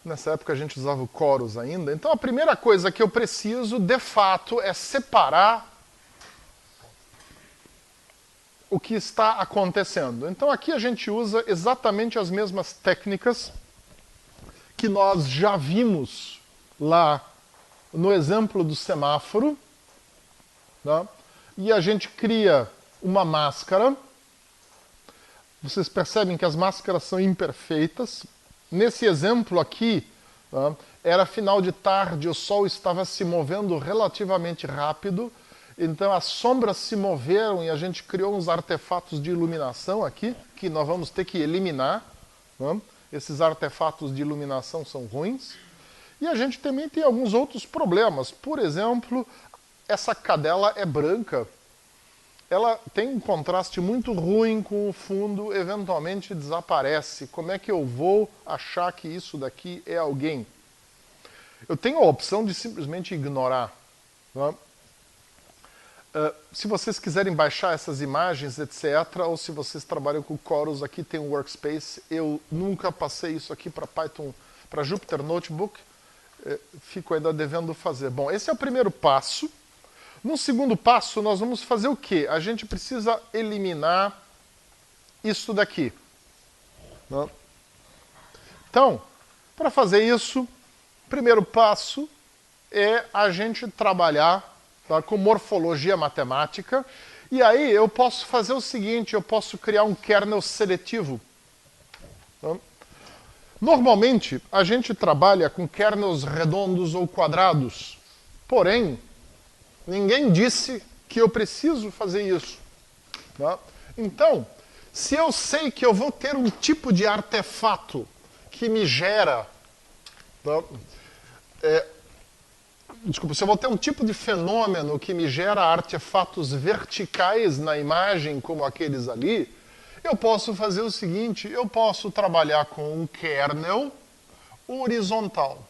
Nessa época a gente usava o Chorus ainda. Então a primeira coisa que eu preciso, de fato, é separar o que está acontecendo. Então aqui a gente usa exatamente as mesmas técnicas que nós já vimos lá no exemplo do semáforo. Tá? E a gente cria uma máscara. Vocês percebem que as máscaras são imperfeitas. Nesse exemplo aqui, era final de tarde, o sol estava se movendo relativamente rápido, então as sombras se moveram e a gente criou uns artefatos de iluminação aqui, que nós vamos ter que eliminar. Esses artefatos de iluminação são ruins. E a gente também tem alguns outros problemas. Por exemplo, essa cadela é branca. Ela tem um contraste muito ruim com o fundo, eventualmente desaparece. Como é que eu vou achar que isso daqui é alguém? Eu tenho a opção de simplesmente ignorar. Né? Se vocês quiserem baixar essas imagens, etc., ou se vocês trabalham com Chorus, aqui tem um workspace. Eu nunca passei isso aqui para Python, para Jupyter Notebook. Fico ainda devendo fazer. Bom, esse é o primeiro passo. No segundo passo, nós vamos fazer o quê? A gente precisa eliminar isso daqui. Né? Então, para fazer isso, o primeiro passo é a gente trabalhar, tá, com morfologia matemática. E aí eu posso fazer o seguinte, eu posso criar um kernel seletivo. Tá? Normalmente, a gente trabalha com kernels redondos ou quadrados. Porém, ninguém disse que eu preciso fazer isso. Tá? Então, se eu sei que eu vou ter um tipo de artefato que me gera... Tá? Desculpa, se eu vou ter um tipo de fenômeno que me gera artefatos verticais na imagem, como aqueles ali, eu posso fazer o seguinte, eu posso trabalhar com um kernel horizontal.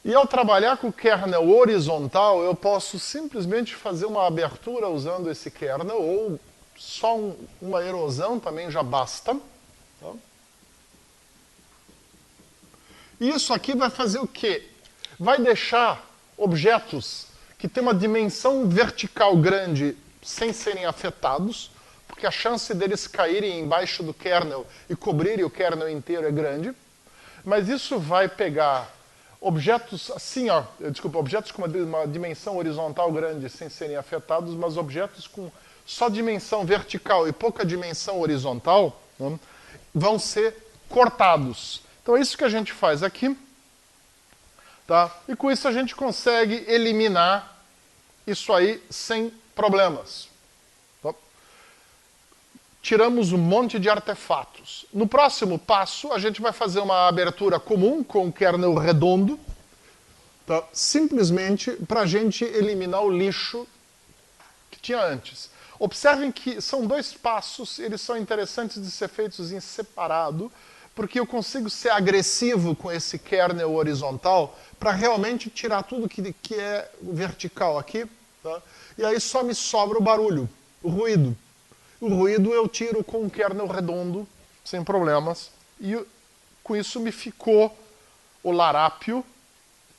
E ao trabalhar com o kernel horizontal, eu posso simplesmente fazer uma abertura usando esse kernel, ou só uma erosão também já basta. Tá? E isso aqui vai fazer o quê? Vai deixar objetos que têm uma dimensão vertical grande sem serem afetados, porque a chance deles caírem embaixo do kernel e cobrirem o kernel inteiro é grande. Mas isso vai pegar objetos assim, ó, desculpa, objetos com uma dimensão horizontal grande sem serem afetados, mas objetos com só dimensão vertical e pouca dimensão horizontal, né, vão ser cortados. Então é isso que a gente faz aqui. Tá? E com isso a gente consegue eliminar isso aí sem problemas. Tá? Tiramos um monte de artefatos. No próximo passo, a gente vai fazer uma abertura comum com o kernel redondo, tá? Simplesmente para a gente eliminar o lixo que tinha antes. Observem que são dois passos, eles são interessantes de ser feitos em separado, porque eu consigo ser agressivo com esse kernel horizontal para realmente tirar tudo que é vertical aqui. Tá? E aí só me sobra o barulho, o ruído. O ruído eu tiro com um kernel redondo, sem problemas. E com isso me ficou o larápio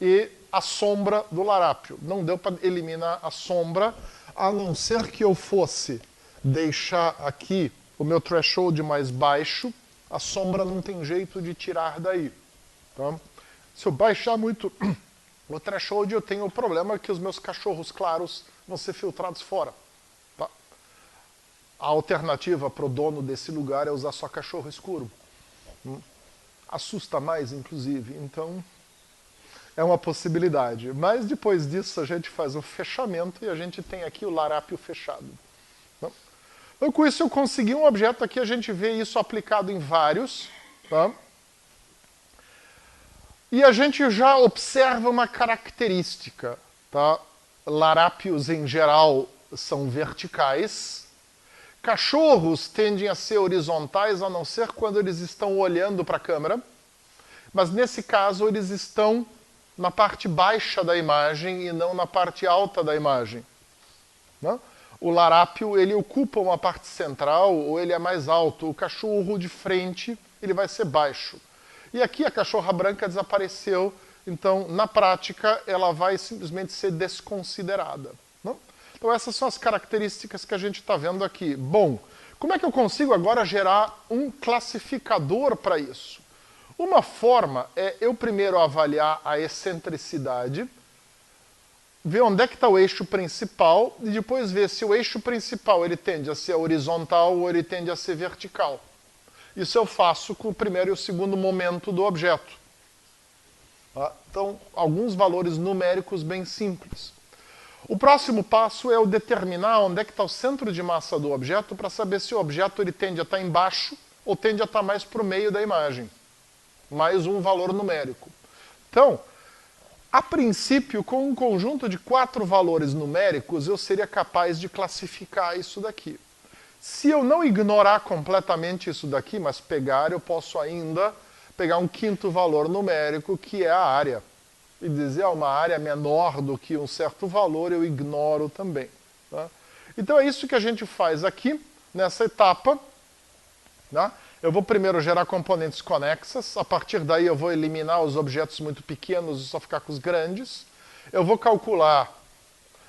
e a sombra do larápio. Não deu para eliminar a sombra, a não ser que eu fosse deixar aqui o meu threshold mais baixo. A sombra não tem jeito de tirar daí. Tá? Se eu baixar muito o threshold, eu tenho o problema que os meus cachorros claros vão ser filtrados fora. Tá? A alternativa para o dono desse lugar é usar só cachorro escuro. Assusta mais, inclusive. Então, é uma possibilidade. Mas depois disso, a gente faz um fechamento e a gente tem aqui o larápio fechado. Então, com isso eu consegui um objeto aqui, a gente vê isso aplicado em vários. Tá? E a gente já observa uma característica. Tá? Larápios, em geral, são verticais. Cachorros tendem a ser horizontais, a não ser quando eles estão olhando para a câmera. Mas, nesse caso, eles estão na parte baixa da imagem e não na parte alta da imagem. Né? O larápio, ele ocupa uma parte central ou ele é mais alto. O cachorro de frente, ele vai ser baixo. E aqui a cachorra branca desapareceu, então, na prática, ela vai simplesmente ser desconsiderada. Não? Então, essas são as características que a gente está vendo aqui. Bom, como é que eu consigo agora gerar um classificador para isso? Uma forma é eu primeiro avaliar a excentricidade, ver onde é que está o eixo principal e depois ver se o eixo principal ele tende a ser horizontal ou ele tende a ser vertical. Isso eu faço com o primeiro e o segundo momento do objeto. Tá? Então, alguns valores numéricos bem simples. O próximo passo é eu determinar onde é que está o centro de massa do objeto para saber se o objeto ele tende a estar embaixo ou tende a estar mais para o meio da imagem. Mais um valor numérico. Então, a princípio, com um conjunto de 4 valores numéricos, eu seria capaz de classificar isso daqui. Se eu não ignorar completamente isso daqui, mas pegar, eu posso ainda pegar um quinto valor numérico, que é a área. E dizer, uma área menor do que um certo valor, eu ignoro também. Tá? Então é isso que a gente faz aqui, nessa etapa. Tá? Eu vou primeiro gerar componentes conexas, a partir daí eu vou eliminar os objetos muito pequenos e só ficar com os grandes. Eu vou calcular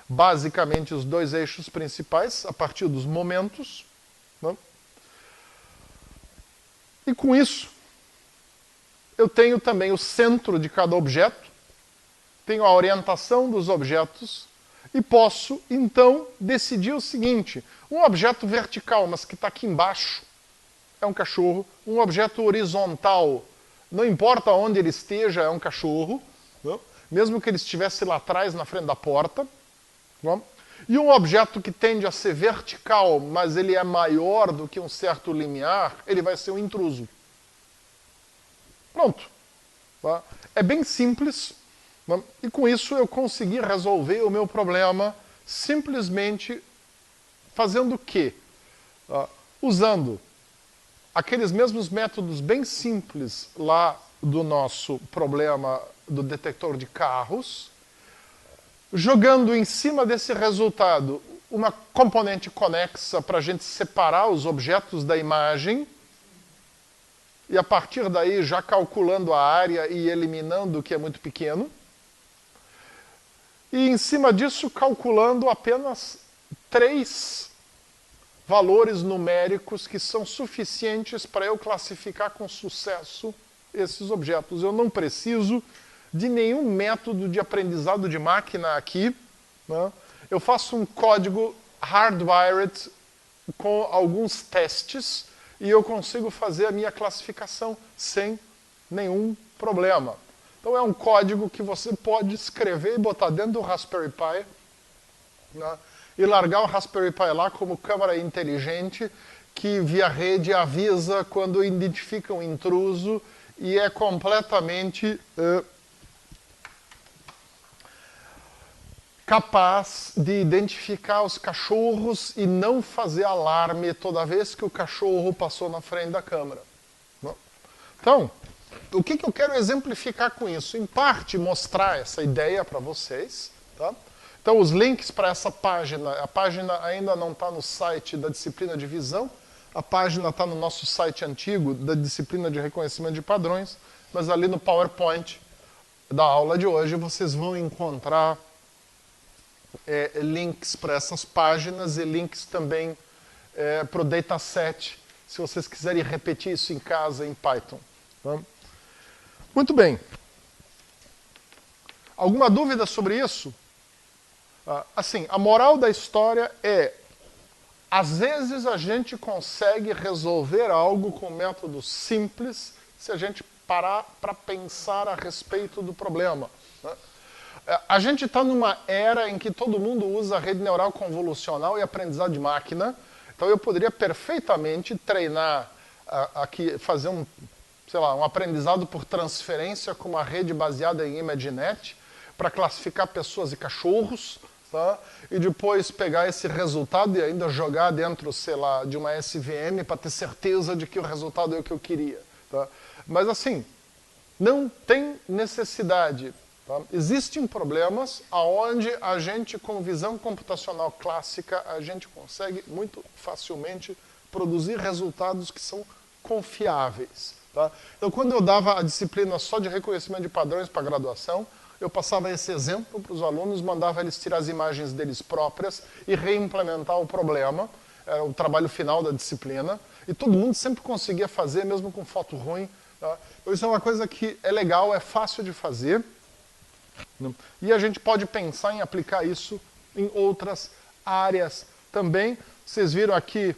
basicamente os 2 eixos principais a partir dos momentos. Né? E com isso, eu tenho também o centro de cada objeto, tenho a orientação dos objetos e posso, então, decidir o seguinte: um objeto vertical, mas que está aqui embaixo, é um cachorro. Um objeto horizontal, não importa onde ele esteja, é um cachorro. Né? Mesmo que ele estivesse lá atrás, na frente da porta. Né? E um objeto que tende a ser vertical, mas ele é maior do que um certo limiar, ele vai ser um intruso. Pronto. Tá? É bem simples. Né? E com isso eu consegui resolver o meu problema simplesmente fazendo o quê? Usando aqueles mesmos métodos bem simples lá do nosso problema do detector de carros, jogando em cima desse resultado uma componente conexa para a gente separar os objetos da imagem, e a partir daí já calculando a área e eliminando o que é muito pequeno, e em cima disso calculando apenas 3 valores numéricos que são suficientes para eu classificar com sucesso esses objetos. Eu não preciso de nenhum método de aprendizado de máquina aqui, né? Eu faço um código hardwired com alguns testes e eu consigo fazer a minha classificação sem nenhum problema. Então é um código que você pode escrever e botar dentro do Raspberry Pi, né? E largar o Raspberry Pi lá como câmera inteligente que via rede avisa quando identifica um intruso e é completamente capaz de identificar os cachorros e não fazer alarme toda vez que o cachorro passou na frente da câmera. Então, o que eu quero exemplificar com isso? Em parte, mostrar essa ideia para vocês. Tá? Então, os links para essa página, a página ainda não está no site da disciplina de visão, a página está no nosso site antigo da disciplina de reconhecimento de padrões, mas ali no PowerPoint da aula de hoje vocês vão encontrar links para essas páginas e links também para o dataset, se vocês quiserem repetir isso em casa em Python. Tá? Muito bem. Alguma dúvida sobre isso? Assim, a moral da história é, às vezes a gente consegue resolver algo com método simples se a gente parar para pensar a respeito do problema. Né? A gente está numa era em que todo mundo usa rede neural convolucional e aprendizado de máquina, então eu poderia perfeitamente treinar aqui, fazer um aprendizado por transferência com uma rede baseada em ImageNet para classificar pessoas e cachorros, tá? E depois pegar esse resultado e ainda jogar dentro, sei lá, de uma SVM para ter certeza de que o resultado é o que eu queria. Tá? Mas assim, não tem necessidade. Tá? Existem problemas onde a gente, com visão computacional clássica, a gente consegue muito facilmente produzir resultados que são confiáveis. Tá? Então, quando eu dava a disciplina só de reconhecimento de padrões para graduação, eu passava esse exemplo para os alunos, mandava eles tirar as imagens deles próprias e reimplementar o problema, era o trabalho final da disciplina, e todo mundo sempre conseguia fazer, mesmo com foto ruim. Tá? Então, isso é uma coisa que é legal, é fácil de fazer, né? E a gente pode pensar em aplicar isso em outras áreas também. Vocês viram aqui,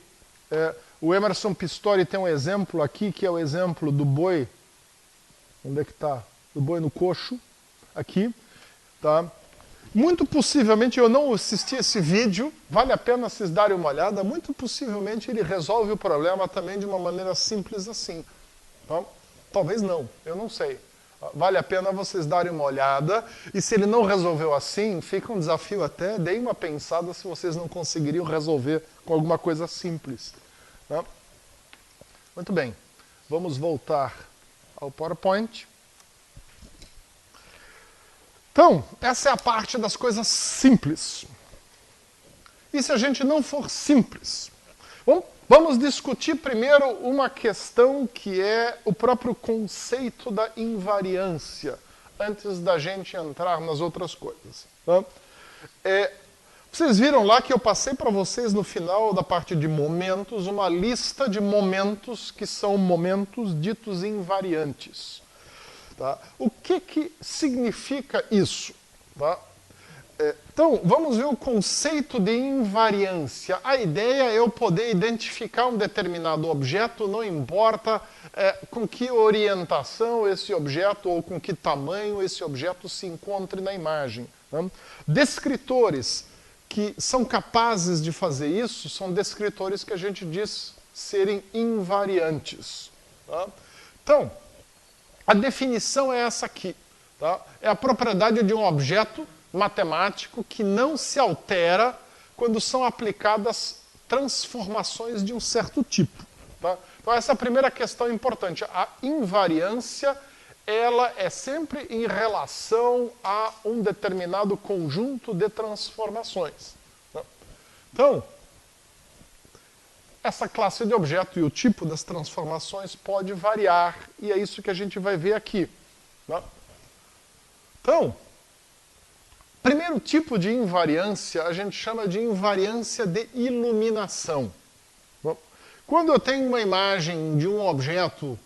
o Emerson Pistori tem um exemplo aqui, que é o exemplo do boi, onde é que está? Do boi no coxo, aqui, tá? Muito possivelmente, eu não assisti esse vídeo, vale a pena vocês darem uma olhada, muito possivelmente ele resolve o problema também de uma maneira simples assim. Tá? Talvez não, eu não sei. Vale a pena vocês darem uma olhada, e se ele não resolveu assim, fica um desafio até, deem uma pensada se vocês não conseguiriam resolver com alguma coisa simples. Tá? Muito bem, vamos voltar ao PowerPoint. Então, essa é a parte das coisas simples. E se a gente não for simples? Vamos discutir primeiro uma questão que é o próprio conceito da invariância, antes da gente entrar nas outras coisas. Tá? Vocês viram lá que eu passei para vocês no final da parte de momentos uma lista de momentos que são momentos ditos invariantes. Tá? O que significa isso? Tá? Então, vamos ver o conceito de invariância. A ideia é eu poder identificar um determinado objeto, não importa com que orientação esse objeto ou com que tamanho esse objeto se encontre na imagem. Tá? Descritores que são capazes de fazer isso são descritores que a gente diz serem invariantes. Tá? Então, a definição é essa aqui. Tá? É a propriedade de um objeto matemático que não se altera quando são aplicadas transformações de um certo tipo. Tá? Então essa é a primeira questão importante. A invariância, ela é sempre em relação a um determinado conjunto de transformações. Tá? Então, essa classe de objeto e o tipo das transformações pode variar, e é isso que a gente vai ver aqui. Tá? Então, primeiro tipo de invariância a gente chama de invariância de iluminação. Quando eu tenho uma imagem de um objeto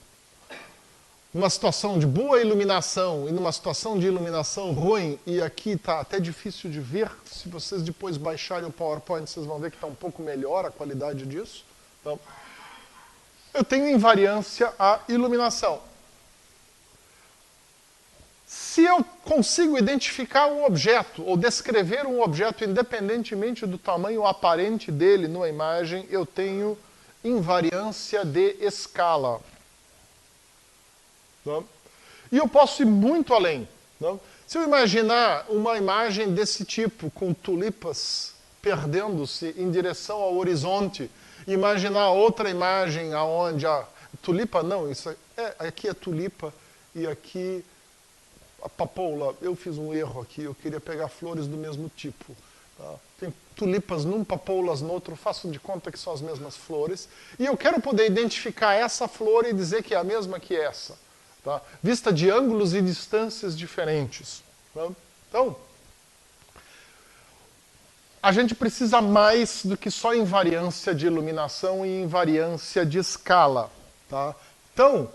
numa situação de boa iluminação e numa situação de iluminação ruim, e aqui está até difícil de ver, se vocês depois baixarem o PowerPoint, vocês vão ver que está um pouco melhor a qualidade disso. Então, eu tenho invariância à iluminação. Se eu consigo identificar um objeto ou descrever um objeto independentemente do tamanho aparente dele numa imagem, eu tenho invariância de escala. Tá? E eu posso ir muito além. Tá? Se eu imaginar uma imagem desse tipo, com tulipas perdendo-se em direção ao horizonte, imaginar outra imagem onde a tulipa, não, isso aqui é tulipa e aqui a papoula. Eu fiz um erro aqui, eu queria pegar flores do mesmo tipo. Tá? Tem tulipas num, papoulas no outro, faço de conta que são as mesmas flores. E eu quero poder identificar essa flor e dizer que é a mesma que essa. Tá? Vista de ângulos e distâncias diferentes. Tá? Então, a gente precisa mais do que só invariância de iluminação e invariância de escala. Tá? Então,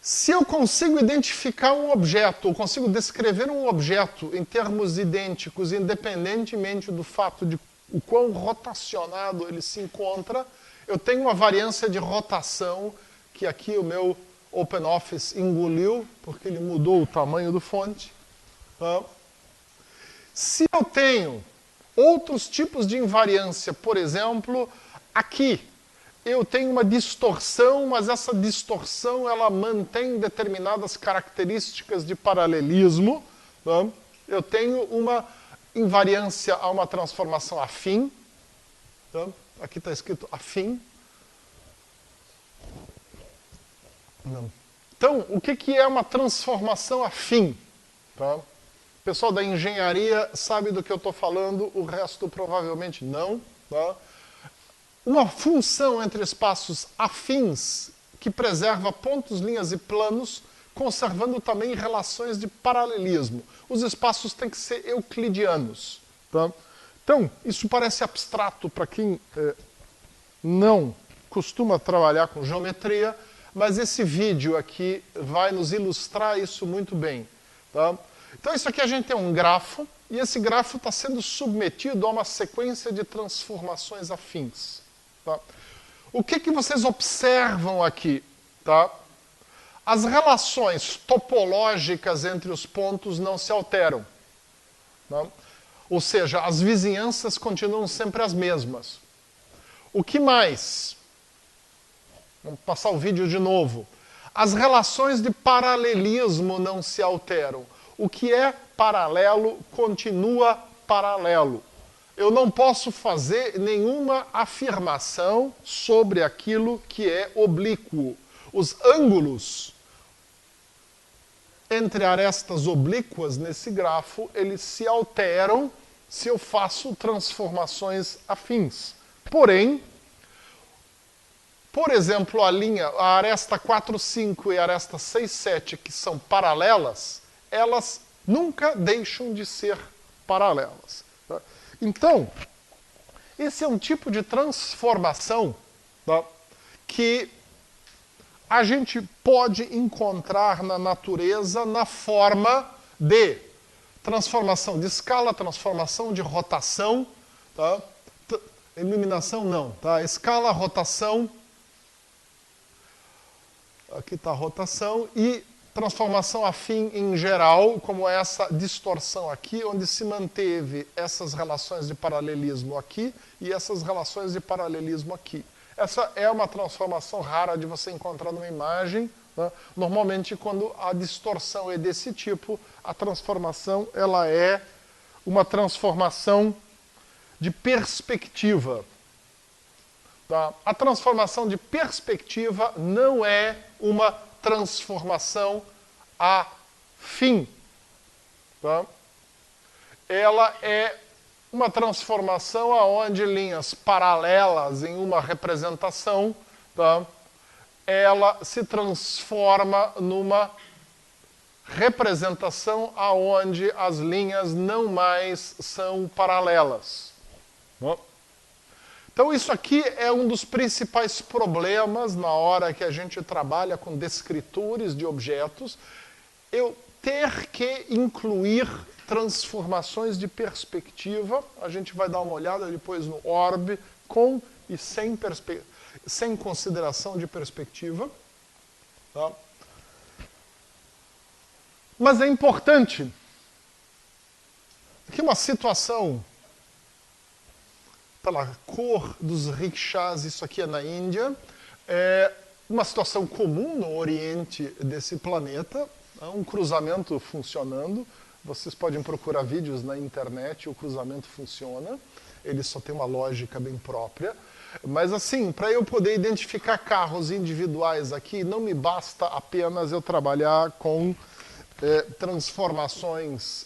se eu consigo identificar um objeto, ou consigo descrever um objeto em termos idênticos, independentemente do fato de o quão rotacionado ele se encontra, eu tenho uma variância de rotação, que aqui o meu OpenOffice engoliu, porque ele mudou o tamanho do fonte. Tá? Se eu tenho outros tipos de invariância, por exemplo, aqui, eu tenho uma distorção, mas essa distorção ela mantém determinadas características de paralelismo. Tá? Eu tenho uma invariância a uma transformação afim. Tá? Aqui está escrito afim. Não. Então, o que é uma transformação afim? Tá? O pessoal da engenharia sabe do que eu estou falando, o resto provavelmente não. Tá? Uma função entre espaços afins que preserva pontos, linhas e planos, conservando também relações de paralelismo. Os espaços têm que ser euclidianos. Tá? Então, isso parece abstrato para quem não costuma trabalhar com geometria, mas esse vídeo aqui vai nos ilustrar isso muito bem. Tá? Então, isso aqui a gente tem um grafo, e esse grafo está sendo submetido a uma sequência de transformações afins. Tá? O que vocês observam aqui? Tá? As relações topológicas entre os pontos não se alteram. Tá? Ou seja, as vizinhanças continuam sempre as mesmas. O que mais? Vamos passar o vídeo de novo. As relações de paralelismo não se alteram. O que é paralelo continua paralelo. Eu não posso fazer nenhuma afirmação sobre aquilo que é oblíquo. Os ângulos entre arestas oblíquas nesse grafo, eles se alteram se eu faço transformações afins. Porém, por exemplo, a aresta 4, 5 e a aresta 6, 7, que são paralelas, elas nunca deixam de ser paralelas. Tá? Então, esse é um tipo de transformação, tá, que a gente pode encontrar na natureza na forma de transformação de escala, transformação de rotação, tá? Iluminação não, tá? Escala, rotação, aqui está a rotação, e transformação afim em geral, como essa distorção aqui, onde se manteve essas relações de paralelismo aqui e essas relações de paralelismo aqui. Essa é uma transformação rara de você encontrar numa imagem. Né? Normalmente, quando a distorção é desse tipo, a transformação ela é uma transformação de perspectiva. Tá? A transformação de perspectiva não é uma transformação afim. Tá? Ela é uma transformação onde linhas paralelas em uma representação, tá? Ela se transforma numa representação aonde as linhas não mais são paralelas. Tá? Então isso aqui é um dos principais problemas na hora que a gente trabalha com descritores de objetos, eu ter que incluir transformações de perspectiva. A gente vai dar uma olhada depois no orbe, com e sem consideração de perspectiva. Tá? Mas é importante. Aqui uma situação pela cor dos rickshaws, isso aqui é na Índia, é uma situação comum no oriente desse planeta, um cruzamento funcionando. Vocês podem procurar vídeos na internet, o cruzamento funciona, ele só tem uma lógica bem própria. Mas assim, para eu poder identificar carros individuais aqui, não me basta apenas eu trabalhar com transformações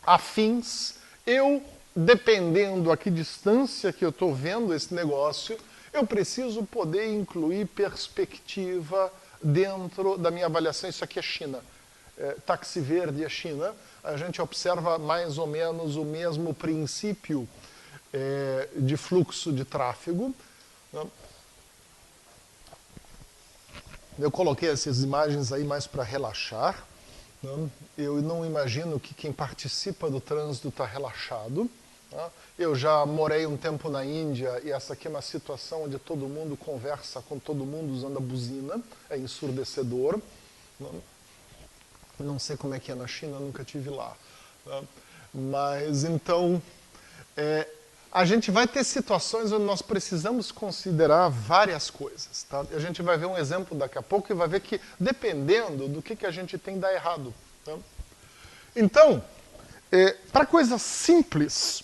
afins. Eu, dependendo a que distância que eu estou vendo esse negócio, eu preciso poder incluir perspectiva dentro da minha avaliação. Isso aqui é China. Táxi verde é China. A gente observa mais ou menos o mesmo princípio de fluxo de tráfego. Eu coloquei essas imagens aí mais para relaxar. Eu não imagino que quem participa do trânsito está relaxado. Eu já morei um tempo na Índia e essa aqui é uma situação onde todo mundo conversa com todo mundo usando a buzina. É ensurdecedor. Não sei como é que é na China, nunca tive lá. Mas então, a gente vai ter situações onde nós precisamos considerar várias coisas. Tá? A gente vai ver um exemplo daqui a pouco e vai ver que, dependendo do que a gente tem, dá errado. Tá? Então, para coisas simples,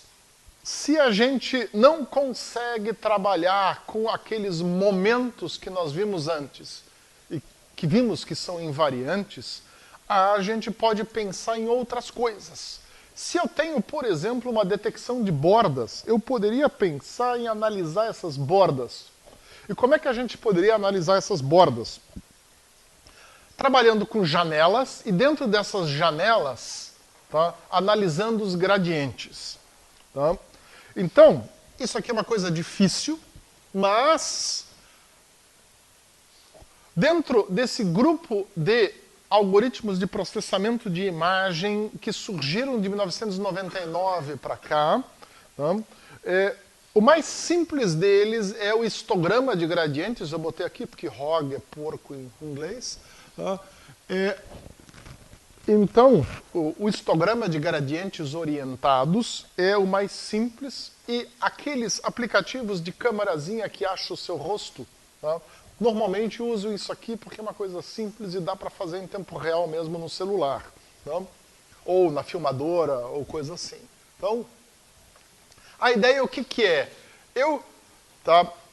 se a gente não consegue trabalhar com aqueles momentos que nós vimos antes, e que vimos que são invariantes, a gente pode pensar em outras coisas. Se eu tenho, por exemplo, uma detecção de bordas, eu poderia pensar em analisar essas bordas. E como é que a gente poderia analisar essas bordas? Trabalhando com janelas, e dentro dessas janelas, tá, analisando os gradientes. Tá? Então, isso aqui é uma coisa difícil, mas dentro desse grupo de algoritmos de processamento de imagem que surgiram de 1999 para cá, tá? O mais simples deles é o histograma de gradientes. Eu botei aqui porque hog é porco em inglês. Tá? Então, o histograma de gradientes orientados é o mais simples, e aqueles aplicativos de câmerazinha que acham o seu rosto, tá? Normalmente eu uso isso aqui porque é uma coisa simples e dá para fazer em tempo real mesmo no celular. Tá? Ou na filmadora, ou coisa assim. Então, a ideia o que é?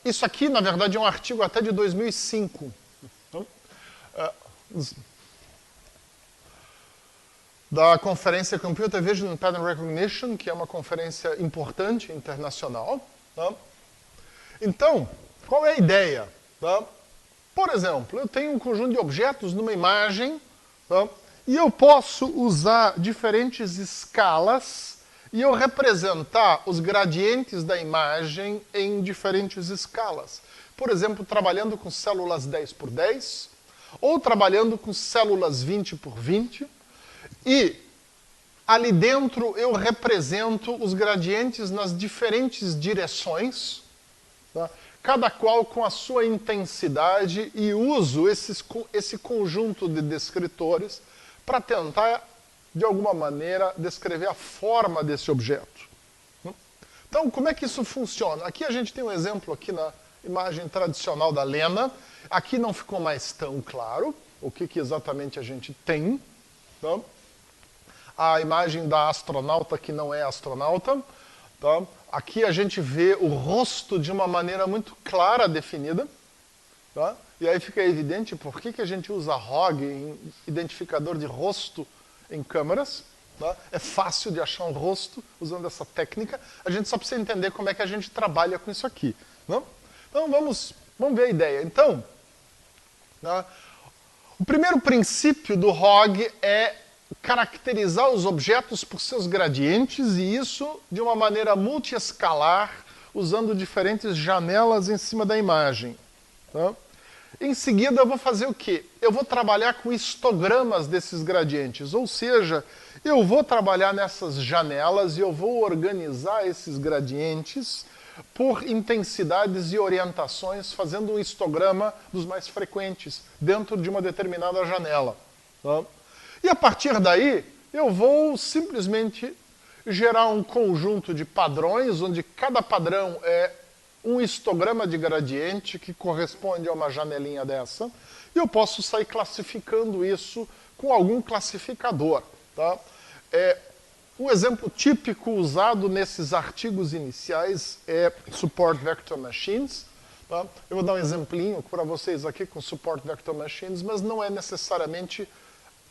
Isso aqui, na verdade, é um artigo até de 2005. Da conferência Computer Vision and Pattern Recognition, que é uma conferência importante internacional. Tá? Então, qual é a ideia? Tá? Por exemplo, eu tenho um conjunto de objetos numa imagem, tá? E eu posso usar diferentes escalas e eu representar os gradientes da imagem em diferentes escalas. Por exemplo, trabalhando com células 10 por 10, ou trabalhando com células 20 por 20, e ali dentro eu represento os gradientes nas diferentes direções, tá? Cada qual com a sua intensidade, e uso esse conjunto de descritores para tentar, de alguma maneira, descrever a forma desse objeto. Então, como é que isso funciona? Aqui a gente tem um exemplo aqui na imagem tradicional da Lena. Aqui não ficou mais tão claro o que exatamente a gente tem. Tá? A imagem da astronauta que não é astronauta. Tá? Aqui a gente vê o rosto de uma maneira muito clara, definida. Tá? E aí fica evidente por que a gente usa ROG, identificador de rosto, em câmeras. Tá? É fácil de achar um rosto usando essa técnica. A gente só precisa entender como é que a gente trabalha com isso aqui. Não? Então vamos ver a ideia. Então, tá? O primeiro princípio do ROG é caracterizar os objetos por seus gradientes, e isso de uma maneira multiescalar, usando diferentes janelas em cima da imagem. Tá? Em seguida, eu vou fazer o quê? Eu vou trabalhar com histogramas desses gradientes, ou seja, eu vou trabalhar nessas janelas e eu vou organizar esses gradientes por intensidades e orientações, fazendo um histograma dos mais frequentes dentro de uma determinada janela. Tá? E a partir daí, eu vou simplesmente gerar um conjunto de padrões, onde cada padrão é um histograma de gradiente que corresponde a uma janelinha dessa, e eu posso sair classificando isso com algum classificador. Tá? Um exemplo típico usado nesses artigos iniciais é Support Vector Machines. Tá? Eu vou dar um exemplinho para vocês aqui com Support Vector Machines, mas não é necessariamente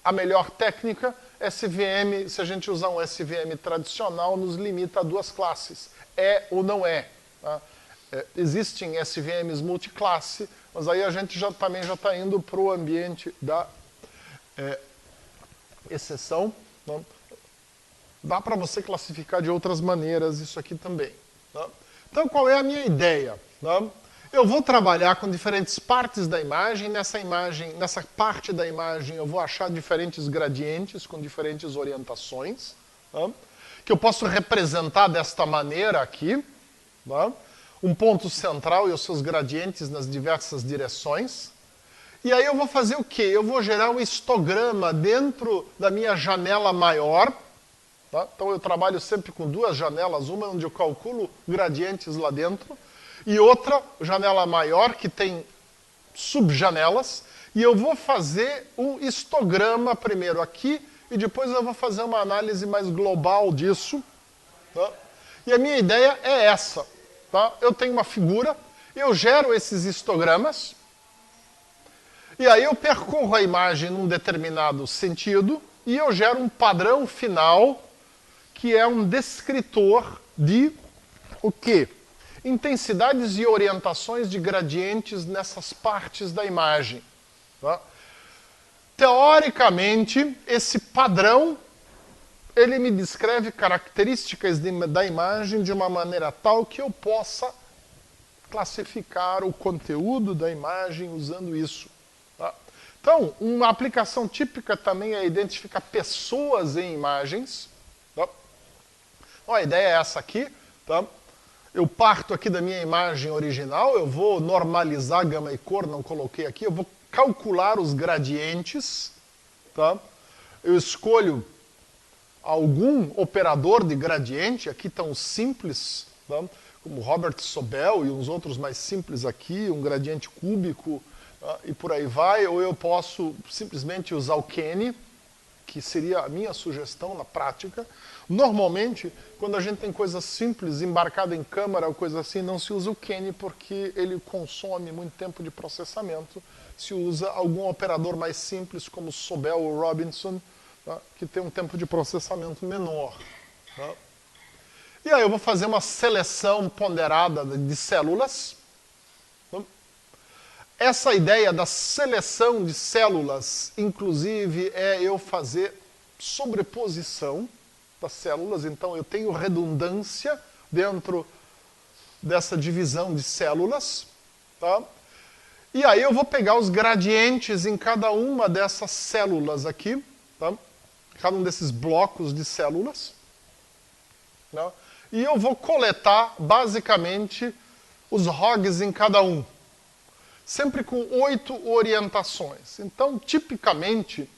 a melhor técnica. SVM, se a gente usar um SVM tradicional, nos limita a duas classes, é ou não é. Tá? Existem SVMs multiclasse, mas aí a gente também já está indo para o ambiente da exceção. Tá? Dá para você classificar de outras maneiras isso aqui também. Tá? Então, qual é a minha ideia? Tá? Eu vou trabalhar com diferentes partes da imagem. Nessa parte da imagem, eu vou achar diferentes gradientes com diferentes orientações, tá? Que eu posso representar desta maneira aqui. Tá? Um ponto central e os seus gradientes nas diversas direções. E aí eu vou fazer o quê? Eu vou gerar um histograma dentro da minha janela maior. Tá? Então eu trabalho sempre com duas janelas, uma onde eu calculo gradientes lá dentro, e outra janela maior que tem subjanelas, e eu vou fazer um histograma primeiro aqui, e depois eu vou fazer uma análise mais global disso. Tá? E a minha ideia é essa. Tá? Eu tenho uma figura, eu gero esses histogramas, e aí eu percorro a imagem num determinado sentido, e eu gero um padrão final, que é um descritor de o quê? Intensidades e orientações de gradientes nessas partes da imagem. Tá? Teoricamente, esse padrão ele me descreve características da imagem de uma maneira tal que eu possa classificar o conteúdo da imagem usando isso. Tá? Então, uma aplicação típica também é identificar pessoas em imagens. Tá? Então, a ideia é essa aqui. Tá? Eu parto aqui da minha imagem original, eu vou normalizar gama e cor, não coloquei aqui, eu vou calcular os gradientes. Tá? Eu escolho algum operador de gradiente, aqui tão simples, tá? Como Robert Sobel e uns outros mais simples aqui, um gradiente cúbico, tá? E por aí vai, ou eu posso simplesmente usar o Kenny, que seria a minha sugestão na prática. Normalmente, quando a gente tem coisas simples, embarcada em câmera ou coisa assim, não se usa o Kenny porque ele consome muito tempo de processamento. Se usa algum operador mais simples, como Sobel ou Robinson, tá? Que tem um tempo de processamento menor. Tá? E aí eu vou fazer uma seleção ponderada de células. Tá? Essa ideia da seleção de células, inclusive, é eu fazer sobreposição das células. Então eu tenho redundância dentro dessa divisão de células. Tá? E aí eu vou pegar os gradientes em cada uma dessas células aqui. Tá? Cada um desses blocos de células. Tá? E eu vou coletar, basicamente, os ROGs em cada um. Sempre com 8 orientações. Então, tipicamente,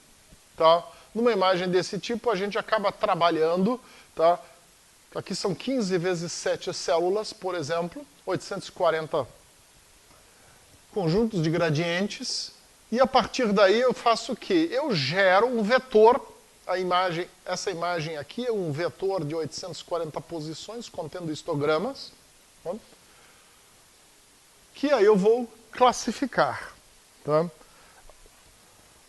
tá? Numa imagem desse tipo, a gente acaba trabalhando. Tá? Aqui são 15 vezes 7 células, por exemplo, 840 conjuntos de gradientes. E a partir daí eu faço o quê? Eu gero um vetor essa imagem aqui é um vetor de 840 posições contendo histogramas, tá? Que aí eu vou classificar. Tá?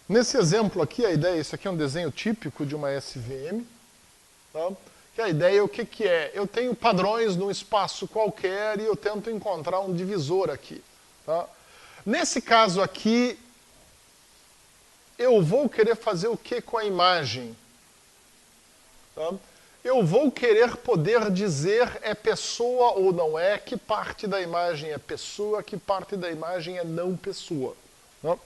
Nesse exemplo aqui, a ideia, isso aqui é um desenho típico de uma SVM. Tá? Que a ideia, o que, que é? Eu tenho padrões num espaço qualquer e eu tento encontrar um divisor aqui. Tá? Nesse caso aqui, eu vou querer fazer o que com a imagem? Tá? Eu vou querer poder dizer é pessoa ou não é, que parte da imagem é pessoa, que parte da imagem é não pessoa. Tá?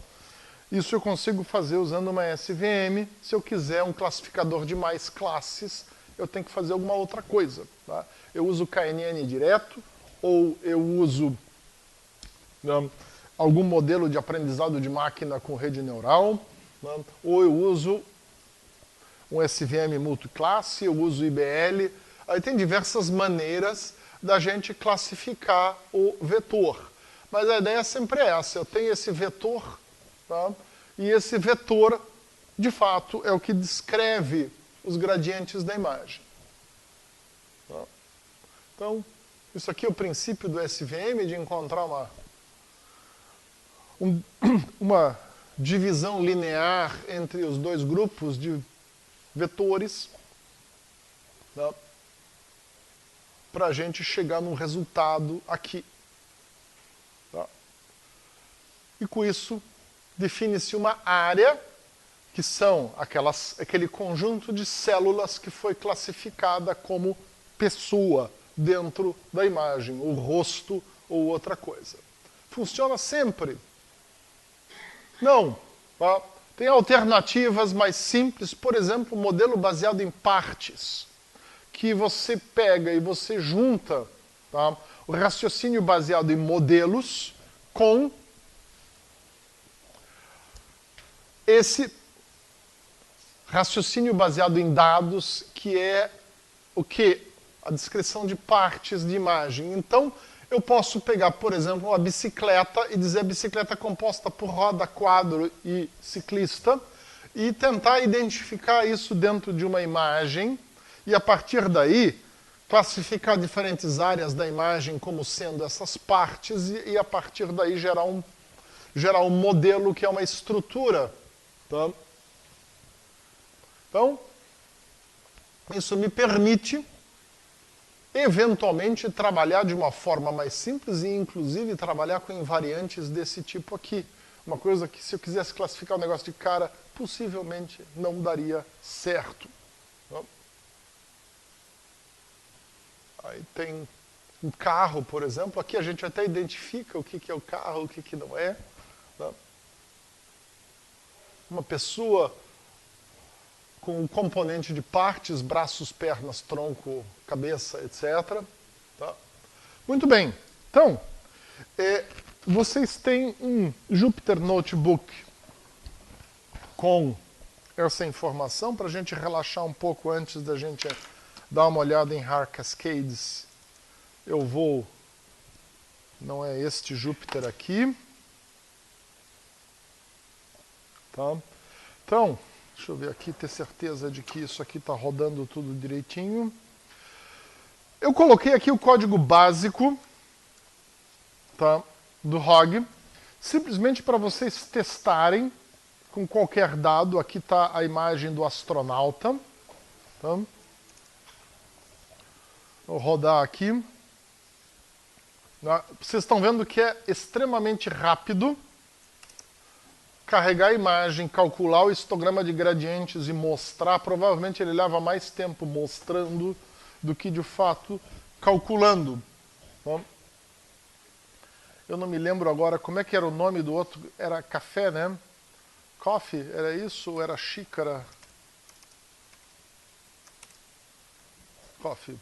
Isso eu consigo fazer usando uma SVM. Se eu quiser um classificador de mais classes, eu tenho que fazer alguma outra coisa. Tá? Eu uso KNN direto, ou eu uso algum modelo de aprendizado de máquina com rede neural, ou eu uso um SVM multiclasse, eu uso IBL. Aí tem diversas maneiras da gente classificar o vetor. Mas a ideia sempre é essa, eu tenho esse vetor, tá? E esse vetor, de fato, é o que descreve os gradientes da imagem. Tá? Então, isso aqui é o princípio do SVM, de encontrar uma divisão linear entre os dois grupos de vetores, tá? Para a gente chegar num resultado aqui. Tá? E com isso, define-se uma área, que são aquele conjunto de células que foi classificada como pessoa dentro da imagem, ou rosto ou outra coisa. Funciona sempre? Não. Tá? Tem alternativas mais simples, por exemplo, o modelo baseado em partes, que você pega e você junta, tá, o raciocínio baseado em modelos com esse raciocínio baseado em dados, que é o quê? A descrição de partes de imagem. Então, eu posso pegar, por exemplo, uma bicicleta e dizer a bicicleta é composta por roda, quadro e ciclista, e tentar identificar isso dentro de uma imagem, e a partir daí, classificar diferentes áreas da imagem como sendo essas partes, e a partir daí gerar um modelo que é uma estrutura. Tá? Então, isso me permite eventualmente trabalhar de uma forma mais simples e inclusive trabalhar com invariantes desse tipo aqui. Uma coisa que, se eu quisesse classificar o negócio de cara, possivelmente não daria certo. Tá? Aí tem um carro, por exemplo. Aqui a gente até identifica o que é o carro, o que não é. Tá? Uma pessoa com um componente de partes, braços, pernas, tronco, cabeça, etc. Tá? Muito bem. Então, vocês têm um Jupyter Notebook com essa informação para a gente relaxar um pouco antes da gente dar uma olhada em Haar Cascades. Eu vou... Não é este Jupyter aqui. Tá? Então, deixa eu ver aqui, ter certeza de que isso aqui está rodando tudo direitinho. Eu coloquei aqui o código básico, tá, do ROG, simplesmente para vocês testarem com qualquer dado. Aqui está a imagem do astronauta. Tá? Vou rodar aqui. Vocês estão vendo que é extremamente rápido carregar a imagem, calcular o histograma de gradientes e mostrar. Provavelmente ele leva mais tempo mostrando do que de fato calculando. Tá? Eu não me lembro agora como é que era o nome do outro. Era café, né? Coffee, era isso ou era xícara? Coffee.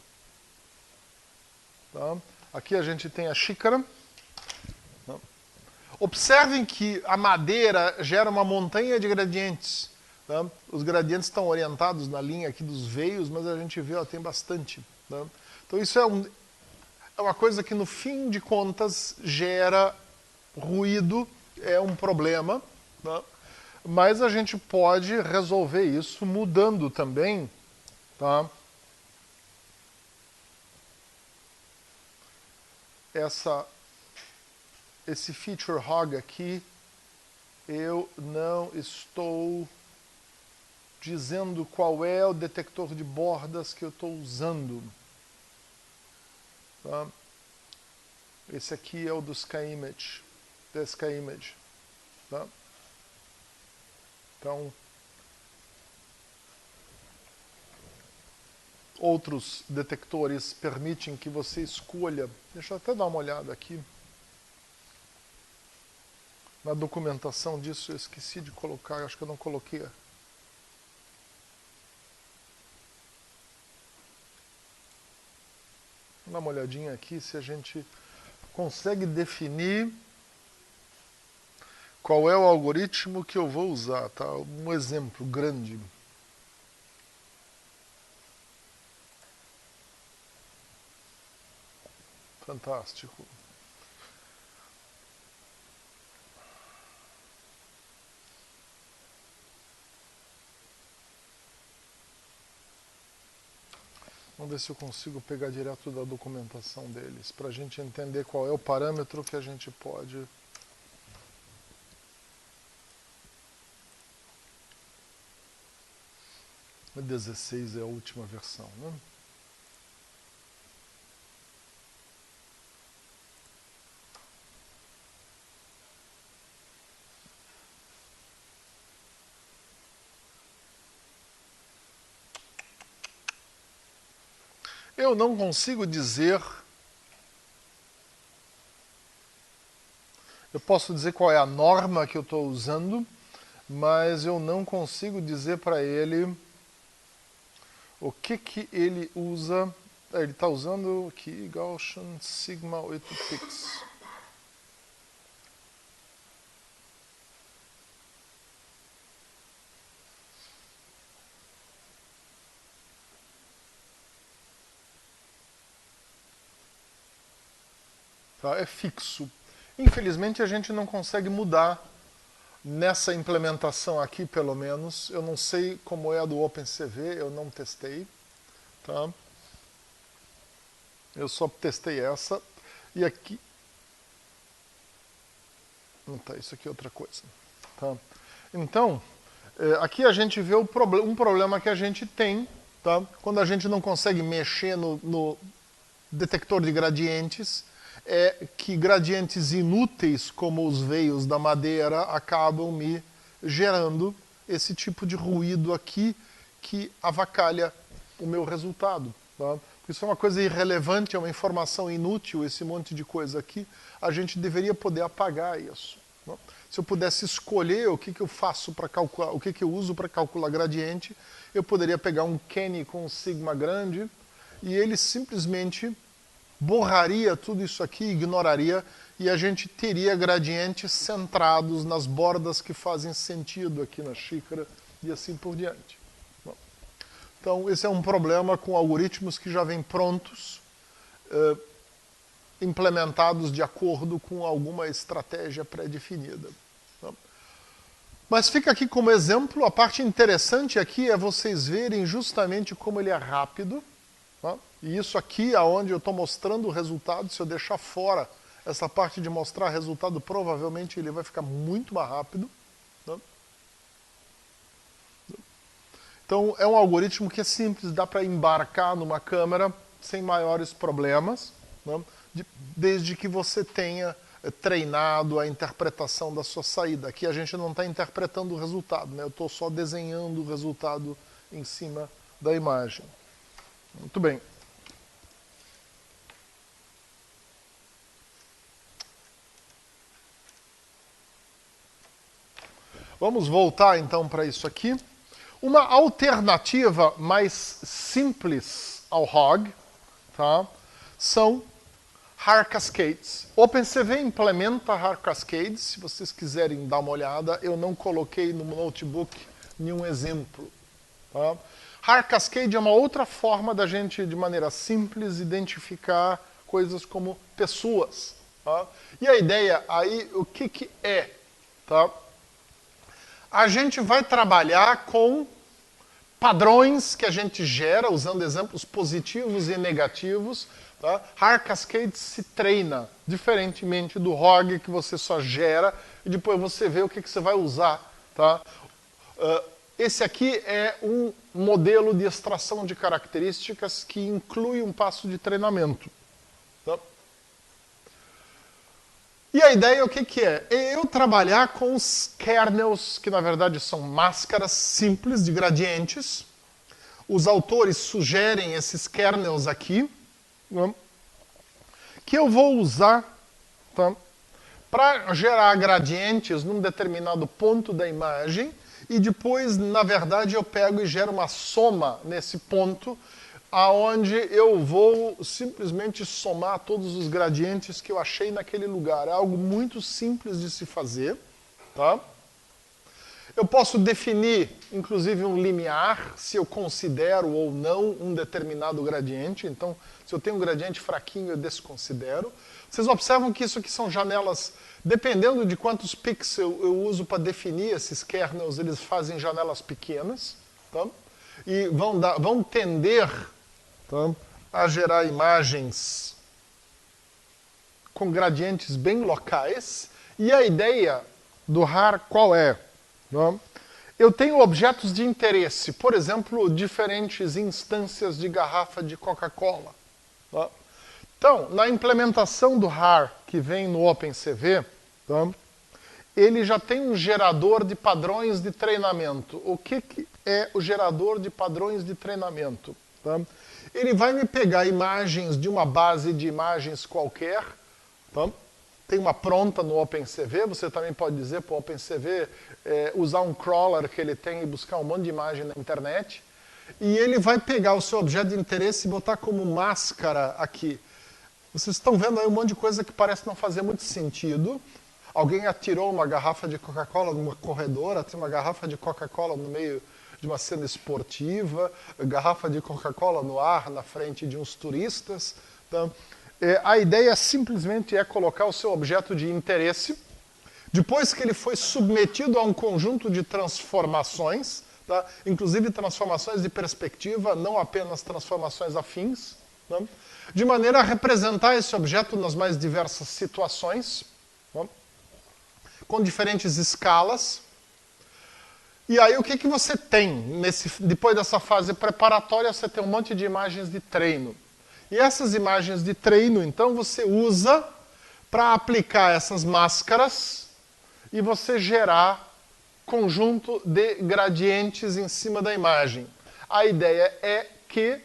Tá? Aqui a gente tem a xícara. Tá? Observem que a madeira gera uma montanha de gradientes. Tá? Os gradientes estão orientados na linha aqui dos veios, mas a gente vê, ó, tem bastante. Tá? Então isso é uma coisa que, no fim de contas, gera ruído, é um problema. Tá? Mas a gente pode resolver isso mudando também, tá? Esse feature hog aqui, eu não estou dizendo qual é o detector de bordas que eu estou usando. Tá? Esse aqui é o do SkyImage, da SkyImage. Tá? Então, outros detectores permitem que você escolha. Deixa eu até dar uma olhada aqui. Na documentação disso eu esqueci de colocar, acho que eu não coloquei. Vou dar uma olhadinha aqui se a gente consegue definir qual é o algoritmo que eu vou usar, tá? Um exemplo grande. Fantástico. Vamos ver se eu consigo pegar direto da documentação deles, para a gente entender qual é o parâmetro que a gente pode... O 16 é a última versão, né? Eu não consigo dizer... Eu posso dizer qual é a norma que eu estou usando, mas eu não consigo dizer para ele o que ele usa. Ele está usando aqui Gaussian Sigma 8 Pix. Tá? É fixo. Infelizmente a gente não consegue mudar nessa implementação aqui, pelo menos. Eu não sei como é a do OpenCV, eu não testei. Tá? Eu só testei essa. E aqui... Não tá, isso aqui é outra coisa. Tá? Então, aqui a gente vê um problema que a gente tem, tá? Quando a gente não consegue mexer no detector de gradientes, é que gradientes inúteis, como os veios da madeira, acabam me gerando esse tipo de ruído aqui que avacalha o meu resultado. Tá? Isso é uma coisa irrelevante, é uma informação inútil, esse monte de coisa aqui. A gente deveria poder apagar isso. Tá? Se eu pudesse escolher o que eu faço para calcular, o que eu uso para calcular gradiente, eu poderia pegar um Kenny com um sigma grande e ele simplesmente borraria tudo isso aqui, ignoraria, e a gente teria gradientes centrados nas bordas que fazem sentido aqui na xícara e assim por diante. Bom, então, esse é um problema com algoritmos que já vêm prontos, implementados de acordo com alguma estratégia pré-definida. Mas fica aqui como exemplo, a parte interessante aqui é vocês verem justamente como ele é rápido. Tá? E isso aqui, aonde eu estou mostrando o resultado, se eu deixar fora essa parte de mostrar resultado, provavelmente ele vai ficar muito mais rápido. Tá? Então, é um algoritmo que é simples, dá para embarcar numa câmera sem maiores problemas, né? Desde que você tenha treinado a interpretação da sua saída. Aqui a gente não está interpretando o resultado, né? Eu estou só desenhando o resultado em cima da imagem. Muito bem. Vamos voltar então para isso aqui. Uma alternativa mais simples ao HOG, tá? São HAR Cascades. OpenCV implementa HAR Cascades. Se vocês quiserem dar uma olhada, eu não coloquei no notebook nenhum exemplo. Tá? HAR Cascade é uma outra forma da gente, de maneira simples, identificar coisas como pessoas. Tá? E a ideia aí, o que é? Tá? a gente vai trabalhar com padrões que a gente gera, usando exemplos positivos e negativos. Tá? Har Cascade se treina, diferentemente do ROG, que você só gera e depois você vê o que você vai usar. Tá? Esse aqui é um modelo de extração de características que inclui um passo de treinamento. Tá? E a ideia o que é? É eu trabalhar com os kernels, que na verdade são máscaras simples de gradientes. Os autores sugerem esses kernels aqui, né, que eu vou usar, tá, para gerar gradientes num determinado ponto da imagem, e depois, na verdade, eu pego e gero uma soma nesse ponto, aonde eu vou simplesmente somar todos os gradientes que eu achei naquele lugar. É algo muito simples de se fazer. Tá? Eu posso definir, inclusive, um limiar, se eu considero ou não um determinado gradiente. Então, se eu tenho um gradiente fraquinho, eu desconsidero. Vocês observam que isso aqui são janelas, dependendo de quantos pixels eu uso para definir esses kernels, eles fazem janelas pequenas. Tá? E vão tender, tá, a gerar imagens com gradientes bem locais. E a ideia do RAR qual é? Tá? Eu tenho objetos de interesse, por exemplo, diferentes instâncias de garrafa de Coca-Cola. Tá? Então, na implementação do RAR que vem no OpenCV, tá, ele já tem um gerador de padrões de treinamento. O que é o gerador de padrões de treinamento? Tá? Ele vai me pegar imagens de uma base de imagens qualquer. Tá? Tem uma pronta no OpenCV, você também pode dizer para o OpenCV usar um crawler que ele tem e buscar um monte de imagem na internet. E ele vai pegar o seu objeto de interesse e botar como máscara aqui. Vocês estão vendo aí um monte de coisa que parece não fazer muito sentido. Alguém atirou uma garrafa de Coca-Cola numa corredora, tem uma garrafa de Coca-Cola no meio de uma cena esportiva, garrafa de Coca-Cola no ar na frente de uns turistas. Tá? A ideia simplesmente é colocar o seu objeto de interesse, depois que ele foi submetido a um conjunto de transformações, tá? Inclusive transformações de perspectiva, não apenas transformações afins, tá? De maneira a representar esse objeto nas mais diversas situações, tá? Com diferentes escalas. E aí o que você tem depois dessa fase preparatória? Você tem um monte de imagens de treino. E essas imagens de treino, então, você usa para aplicar essas máscaras e você gerar conjunto de gradientes em cima da imagem. A ideia é que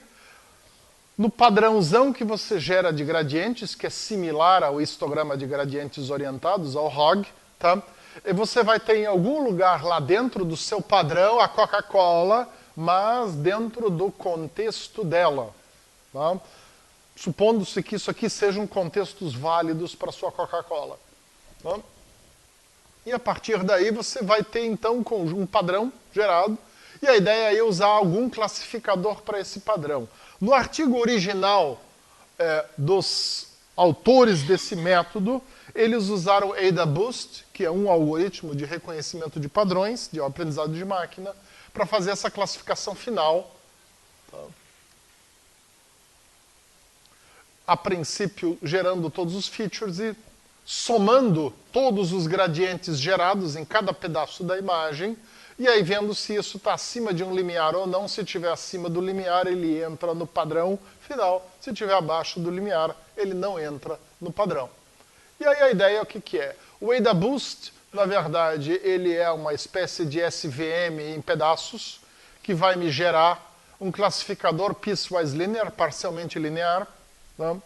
no padrãozão que você gera de gradientes, que é similar ao histograma de gradientes orientados, ao ROG, tá? E você vai ter em algum lugar lá dentro do seu padrão a Coca-Cola, mas dentro do contexto dela. Tá? Supondo-se que isso aqui sejam contextos válidos para a sua Coca-Cola. Tá? E a partir daí você vai ter então um padrão gerado, e a ideia é usar algum classificador para esse padrão. No artigo original dos autores desse método, eles usaram AdaBoost, que é um algoritmo de reconhecimento de padrões, de aprendizado de máquina, para fazer essa classificação final. Tá? A princípio, gerando todos os features e somando todos os gradientes gerados em cada pedaço da imagem, e aí vendo se isso está acima de um limiar ou não. Se estiver acima do limiar, ele entra no padrão final. Se estiver abaixo do limiar, ele não entra no padrão. E aí a ideia é o que é? O AdaBoost, na verdade, ele é uma espécie de SVM em pedaços, que vai me gerar um classificador piecewise linear, parcialmente linear, né?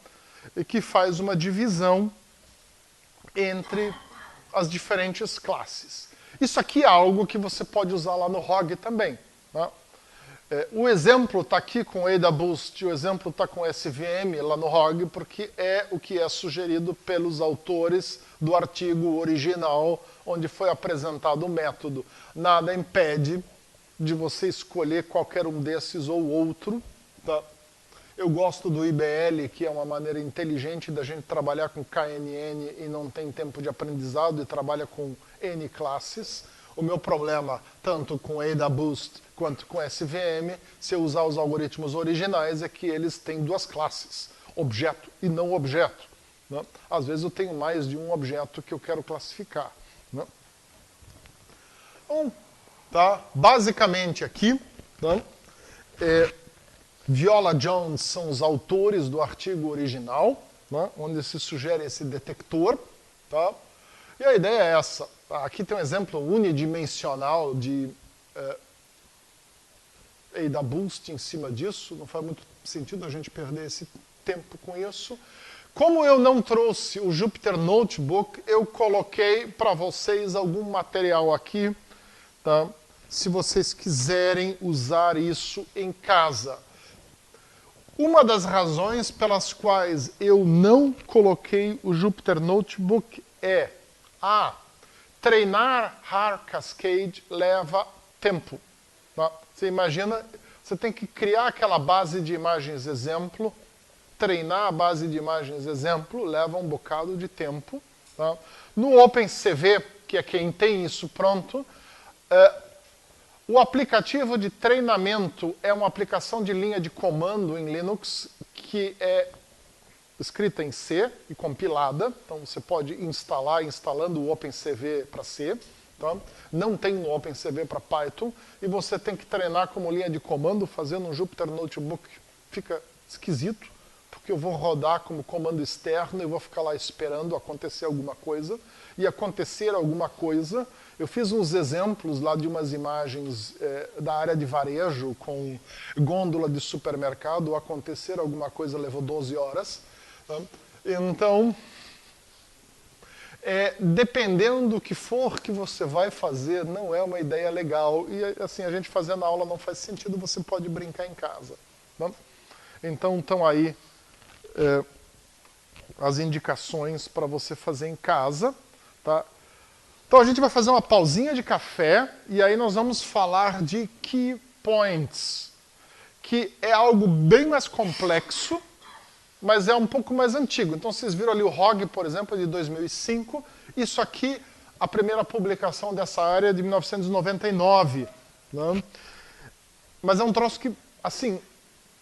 E que faz uma divisão entre as diferentes classes. Isso aqui é algo que você pode usar lá no ROG também. Né? O exemplo está aqui com o AdaBoost, o exemplo está com SVM lá no ROG, porque é o que é sugerido pelos autores do artigo original, onde foi apresentado o método. Nada impede de você escolher qualquer um desses ou outro. Tá? Eu gosto do IBL, que é uma maneira inteligente da gente trabalhar com KNN e não tem tempo de aprendizado e trabalha com N classes. O meu problema, tanto com AdaBoost quanto com SVM, se eu usar os algoritmos originais, é que eles têm duas classes, objeto e não objeto. Né? Às vezes eu tenho mais de um objeto que eu quero classificar. Né? Então, tá? Basicamente aqui, tá? Viola Jones são os autores do artigo original, né? Onde se sugere esse detector. Tá? E a ideia é essa. Aqui tem um exemplo unidimensional de AdaBoost em cima disso. Não faz muito sentido a gente perder esse tempo com isso. Como eu não trouxe o Jupyter Notebook, eu coloquei para vocês algum material aqui, tá? Se vocês quiserem usar isso em casa. Uma das razões pelas quais eu não coloquei o Jupyter Notebook é treinar Har Cascade leva tempo. Tá? Você imagina, você tem que criar aquela base de imagens exemplo, treinar a base de imagens exemplo leva um bocado de tempo. Tá? No OpenCV, que é quem tem isso pronto, o aplicativo de treinamento é uma aplicação de linha de comando em Linux que é escrita em C e compilada. Então você pode instalar instalando o OpenCV para C. Tá? Não tem no OpenCV para Python. E você tem que treinar como linha de comando fazendo um Jupyter Notebook. Fica esquisito, porque eu vou rodar como comando externo e vou ficar lá esperando acontecer alguma coisa. E acontecer alguma coisa, eu fiz uns exemplos lá de umas imagens da área de varejo com gôndola de supermercado. Acontecer alguma coisa levou 12 horas. Tá? Então, dependendo do que for que você vai fazer, não é uma ideia legal. E assim, a gente fazendo a aula não faz sentido, você pode brincar em casa. Tá? Então, estão aí as indicações para você fazer em casa. Tá? Então a gente vai fazer uma pausinha de café e aí nós vamos falar de key points, que é algo bem mais complexo, mas é um pouco mais antigo. Então vocês viram ali o ROG, por exemplo, de 2005. Isso aqui, a primeira publicação dessa área é de 1999. Né? Mas é um troço que, assim,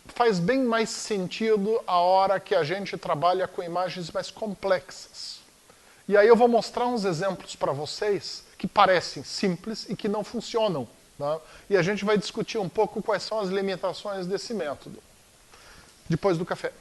faz bem mais sentido a hora que a gente trabalha com imagens mais complexas. E aí eu vou mostrar uns exemplos para vocês que parecem simples e que não funcionam. Né? E a gente vai discutir um pouco quais são as limitações desse método. Depois do café.